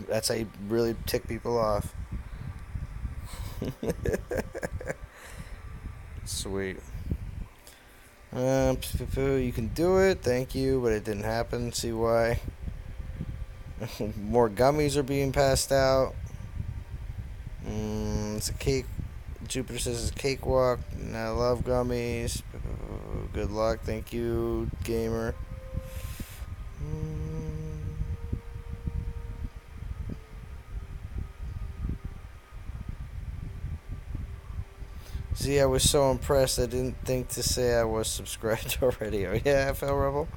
S2: That's how you really tick people off. Sweet. You can do it. Thank you, but it didn't happen. See why? More gummies are being passed out. It's a cake. Jupiter says it's a cakewalk. And I love gummies. Good luck. Thank you, gamer. See, I was so impressed I didn't think to say I was subscribed already. Oh, yeah, FL Rebel.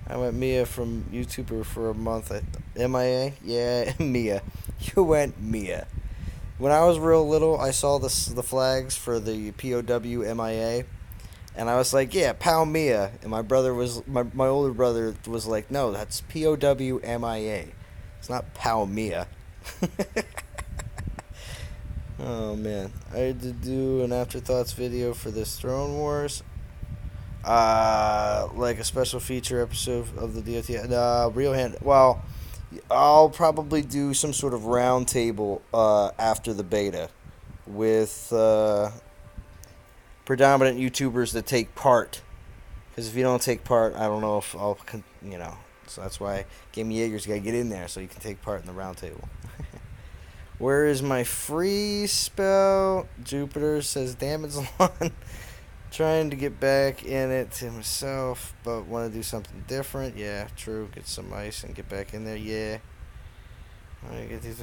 S2: I went Mia from YouTuber for a month. MIA? Yeah, Mia. You went Mia. When I was real little, I saw the flags for the POW MIA, and I was like, yeah, Pow Mia. And my older brother was like, no, that's POW MIA. It's not Pow Mia. Oh man, I had to do an afterthoughts video for this Throne Wars. Like a special feature episode of the DOT. Real hand. Well, I'll probably do some sort of round table after the beta with predominant YouTubers that take part. Because if you don't take part, I don't know if I'll, So that's why Game Jaeger's got to get in there so you can take part in the round table. Where is my free spell? Jupiter says damage on. Trying to get back in it to myself, but want to do something different. Yeah, true. Get some ice and get back in there. Yeah. I get these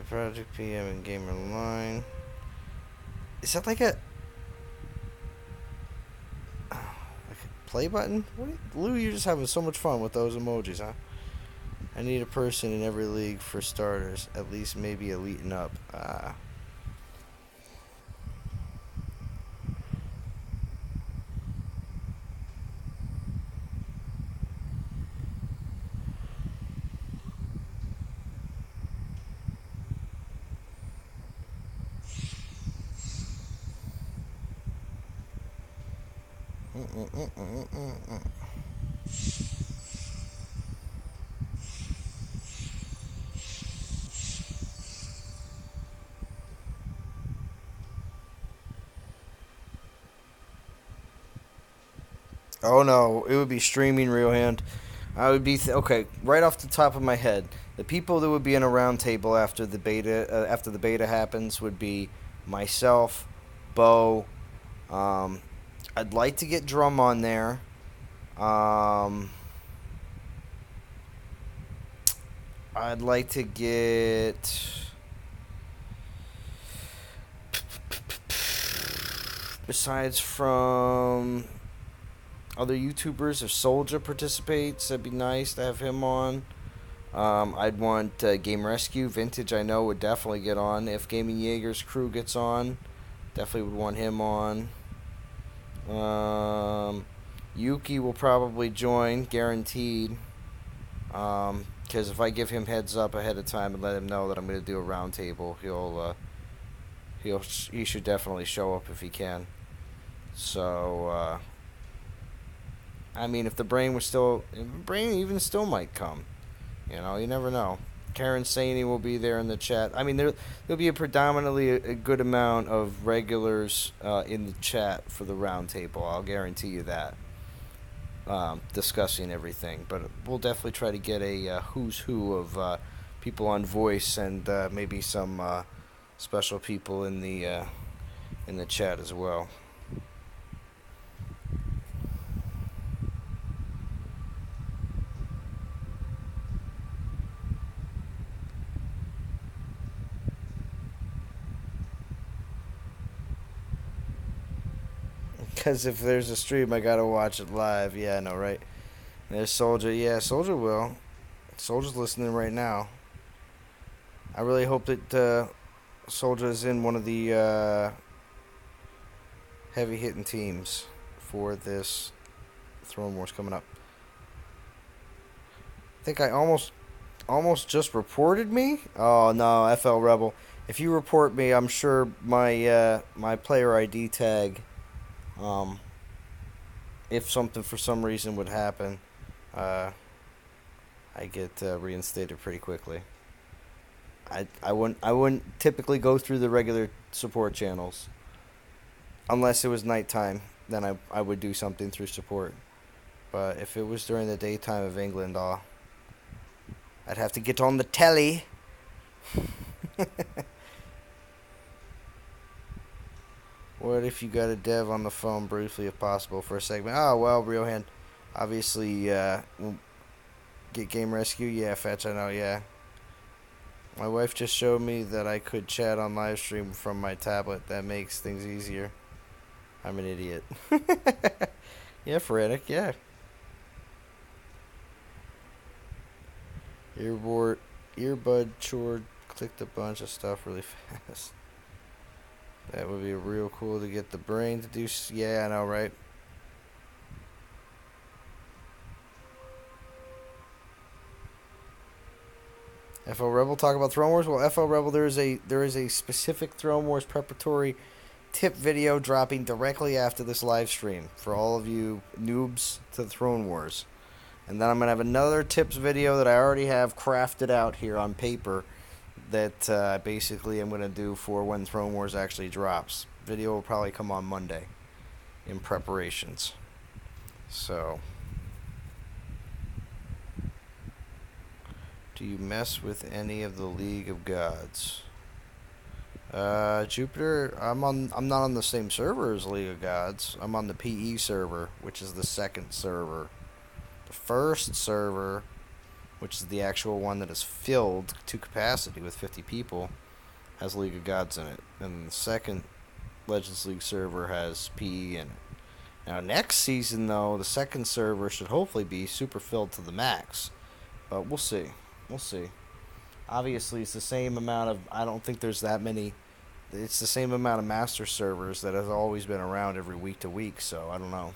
S2: Project PM and Gamer Online. Is that like a play button? Lou, you're just having so much fun with those emojis, huh? I need a person in every league for starters, at least maybe elite and up. Oh no, it would be streaming real hand. I would be okay. Right off the top of my head, the people that would be in a round table after the beta happens would be myself, Bo. I'd like to get Drum on there. I'd like to get. Besides from other YouTubers, if Soldier participates, that'd be nice to have him on. I'd want Game Rescue. Vintage, I know, would definitely get on. If Gaming Jaeger's crew gets on, definitely would want him on. Yuki will probably join, guaranteed. Because if I give him heads up ahead of time and let him know that I'm going to do a round table, he should definitely show up if he can. So, I mean, if the brain even still might come. You never know. Karen Saney will be there in the chat. I mean, there'll be predominantly a good amount of regulars in the chat for the round table. I'll guarantee you that. Discussing everything, but we'll definitely try to get a who's who of people on voice and maybe some special people in the chat as well. Because if there's a stream, I gotta watch it live. Yeah, I know, right? There's Soldier. Yeah, Soldier will. Soldier's listening right now. I really hope that Soldier is in one of the heavy-hitting teams for this Throne Wars coming up. I think I almost just reported me. Oh no, FL Rebel. If you report me, I'm sure my player ID tag. If something for some reason would happen, I get reinstated pretty quickly. I wouldn't typically go through the regular support channels unless it was nighttime. Then I would do something through support. But if it was during the daytime of England, I'd have to get on the telly. What if you got a dev on the phone briefly, if possible, for a segment? Oh, well, Real Hand. Obviously, get Game Rescue. Yeah, Fetch, I know, yeah. My wife just showed me that I could chat on live stream from my tablet. That makes things easier. I'm an idiot. Yeah, Frantic, yeah. Earbud, earbud chore clicked a bunch of stuff really fast. That would be real cool to get the brain to do. Yeah, I know, right? FL Rebel talk about Throne Wars. Well, FL Rebel, there is a specific Throne Wars preparatory tip video dropping directly after this live stream for all of you noobs to Throne Wars. And then I'm going to have another tips video that I already have crafted out here on paper that basically I'm going to do for when Throne Wars actually drops. Video will probably come on Monday in preparations. So, do you mess with any of the League of Gods? Jupiter, I'm not on the same server as League of Gods. I'm on the PE server, which is the second server. The first server, which is the actual one that is filled to capacity with 50 people, has League of Gods in it. And the second Legends League server has PE in it. Now, next season, though, the second server should hopefully be super filled to the max. But we'll see. We'll see. Obviously, it's the same amount of... I don't think there's that many... It's the same amount of master servers that has always been around every week to week, so I don't know.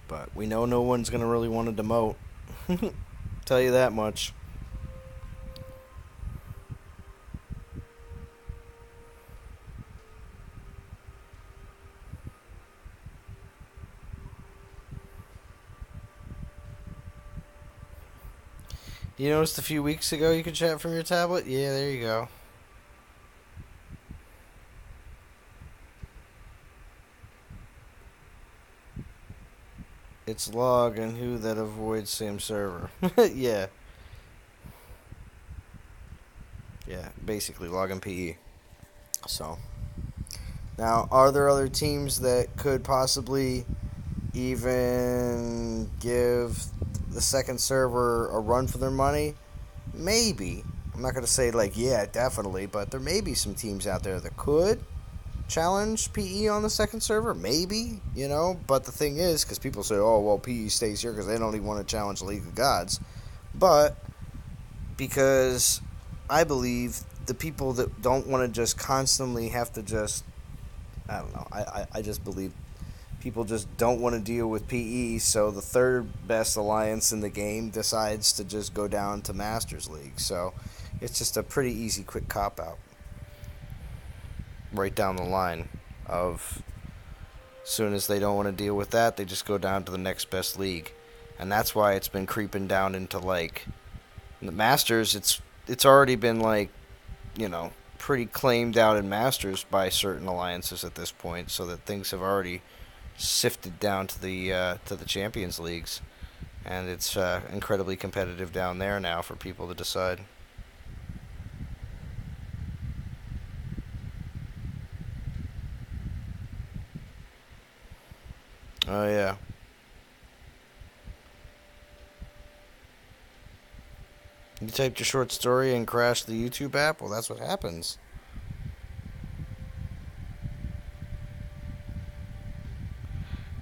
S2: But we know no one's going to really want to demote. Tell you that much. You noticed a few weeks ago you could chat from your tablet? Yeah, there you go. It's log and who that avoids same server. Yeah. Yeah, basically log and PE. So, now, are there other teams that could possibly even give the second server a run for their money? Maybe. I'm not going to say, like, yeah, definitely, but there may be some teams out there that could challenge PE on the second server. Maybe, you know, but the thing is, because people say, oh, well, PE stays here because they don't even want to challenge League of Gods. But because I believe the people that don't want to just constantly have to just, I don't know, I just believe people just don't want to deal with PE, so the third best alliance in the game decides to just go down to Masters League. So it's just a pretty easy, quick cop-out right down the line of as soon as they don't want to deal with that, they just go down to the next best league. And that's why it's been creeping down into, like, the Masters, it's already been, like, you know, pretty claimed out in Masters by certain alliances at this point, so that things have already sifted down to the Champions Leagues, and it's incredibly competitive down there now for people to decide. Oh yeah. You typed your short story and crashed the YouTube app? Well, that's what happens.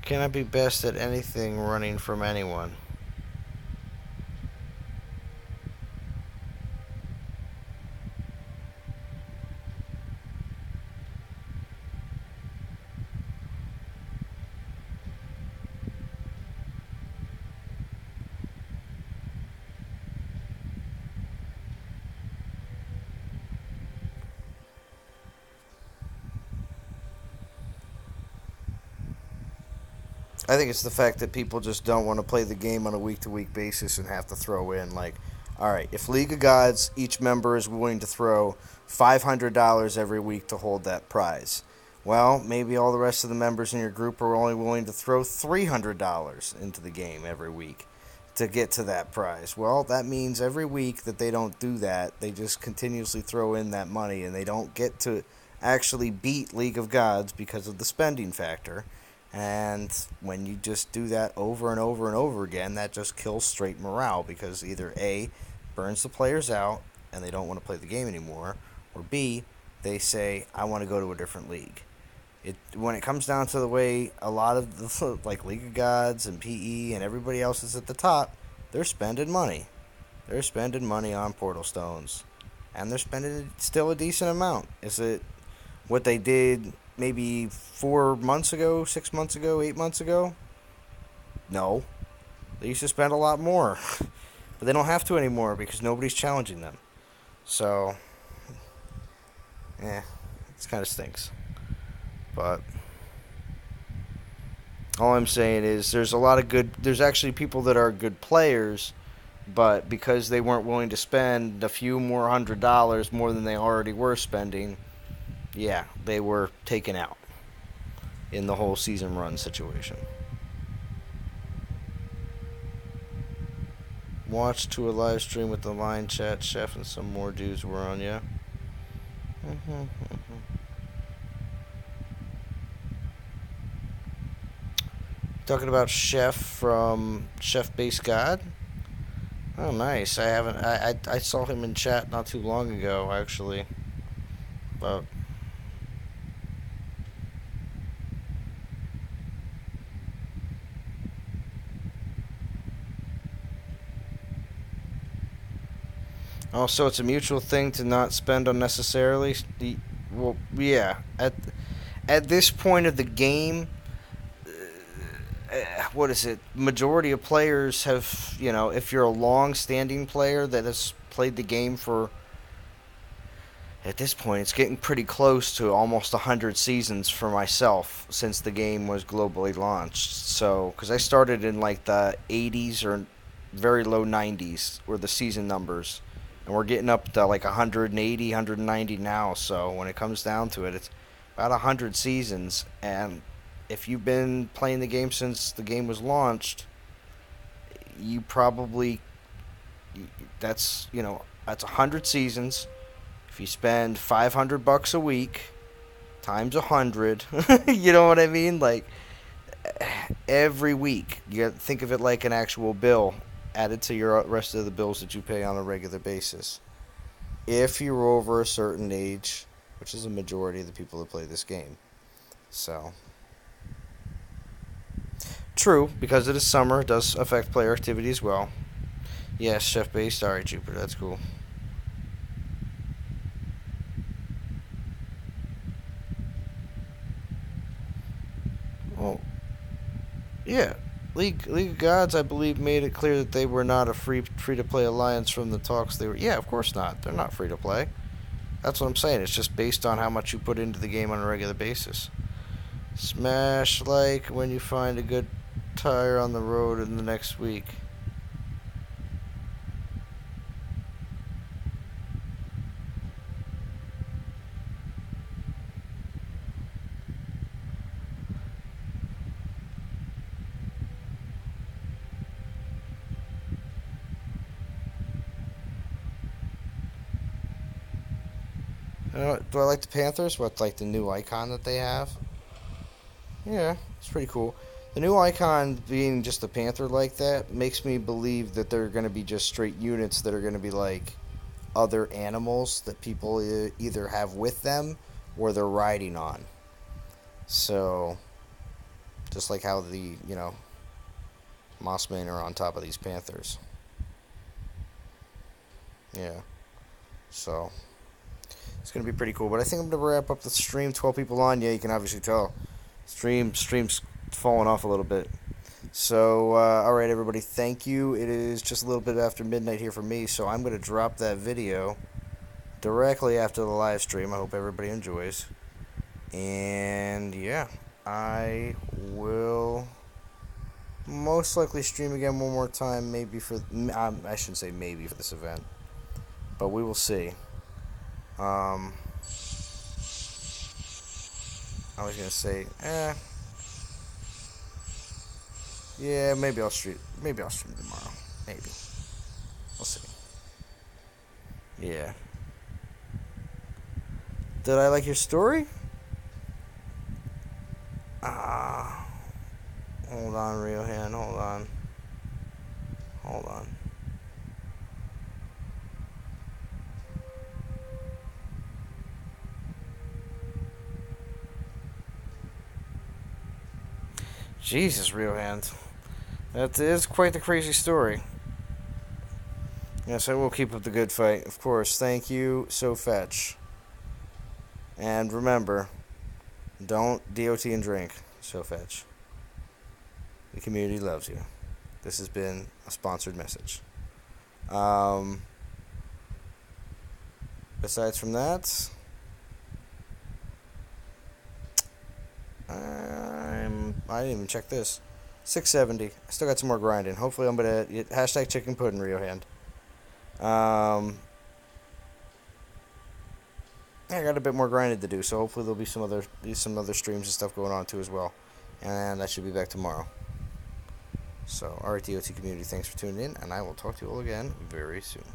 S2: Can I be best at anything running from anyone? I think it's the fact that people just don't want to play the game on a week-to-week basis and have to throw in, like, all right, if League of Gods, each member is willing to throw $500 every week to hold that prize. Well, maybe all the rest of the members in your group are only willing to throw $300 into the game every week to get to that prize. Well, that means every week that they don't do that, they just continuously throw in that money and they don't get to actually beat League of Gods because of the spending factor. And when you just do that over and over and over again, that just kills straight morale, because either A, burns the players out and they don't want to play the game anymore, or B, they say, I want to go to a different league. When it comes down to the way a lot of the like League of Gods and PE and everybody else is at the top, they're spending money. They're spending money on Portal Stones, and they're spending still a decent amount. Is it what they did maybe 4 months ago, 6 months ago, 8 months ago? No. They used to spend a lot more. But they don't have to anymore because nobody's challenging them. So, it kind of stinks. But all I'm saying is there's actually people that are good players, but because they weren't willing to spend a few more $100 more than they already were spending, yeah, they were taken out in the whole season run situation. Watch to a live stream with the line chat, Chef, and some more dudes were on, yeah. Talking about Chef from Chef Base God. Oh, nice. I saw him in chat not too long ago, actually. But also, it's a mutual thing to not spend unnecessarily. Well, yeah. At this point of the game, what is it? Majority of players have, if you're a long-standing player that has played the game for, at this point, it's getting pretty close to almost 100 seasons for myself since the game was globally launched. So, because I started in like the 80s or very low 90s were the season numbers, and we're getting up to like 180, 190 now. So when it comes down to it, it's about 100 seasons, and if you've been playing the game since the game was launched, you probably, that's 100 seasons. If you spend $500 a week times 100, you know what I mean? Like every week, you think of it like an actual bill added to your rest of the bills that you pay on a regular basis. If you're over a certain age, which is a majority of the people that play this game. So, true, because it is summer, it does affect player activity as well. Yes, Chef Based. Alright, Jupiter, that's cool. Well, yeah. League of Gods, I believe, made it clear that they were not a free to play alliance from the talks. Yeah, of course not. They're not free to play. That's what I'm saying. It's just based on how much you put into the game on a regular basis. Smash like when you find a good tire on the road in the next week. Do I like the Panthers? What's like the new icon that they have? Yeah, it's pretty cool. The new icon being just a panther like that makes me believe that they're going to be just straight units that are going to be like other animals that people either have with them or they're riding on. So, just like how the, Mossmen are on top of these panthers. Yeah. So, it's going to be pretty cool. But I think I'm going to wrap up the stream. 12 people on. Yeah, you can obviously tell. Stream's falling off a little bit. So, alright, everybody. Thank you. It is just a little bit after midnight here for me. So, I'm going to drop that video directly after the live stream. I hope everybody enjoys. And, yeah. I will most likely stream again one more time. Maybe for... I shouldn't say maybe for this event. But we will see. I was gonna say, yeah, maybe I'll stream tomorrow. Maybe. We'll see. Yeah. Did I like your story? Jesus, Real Hand. That is quite the crazy story. Yes, I will keep up the good fight, of course. Thank you, SoFetch. And remember, don't DOT and drink, SoFetch. The community loves you. This has been a sponsored message. Besides from that, I didn't even check this. 670. I still got some more grinding. Hopefully I'm gonna get hashtag chicken pudding, Rio Hand. I got a bit more grinding to do, so hopefully there'll be some other streams and stuff going on too as well. And I should be back tomorrow. So, alright, DOT community, thanks for tuning in, and I will talk to you all again very soon.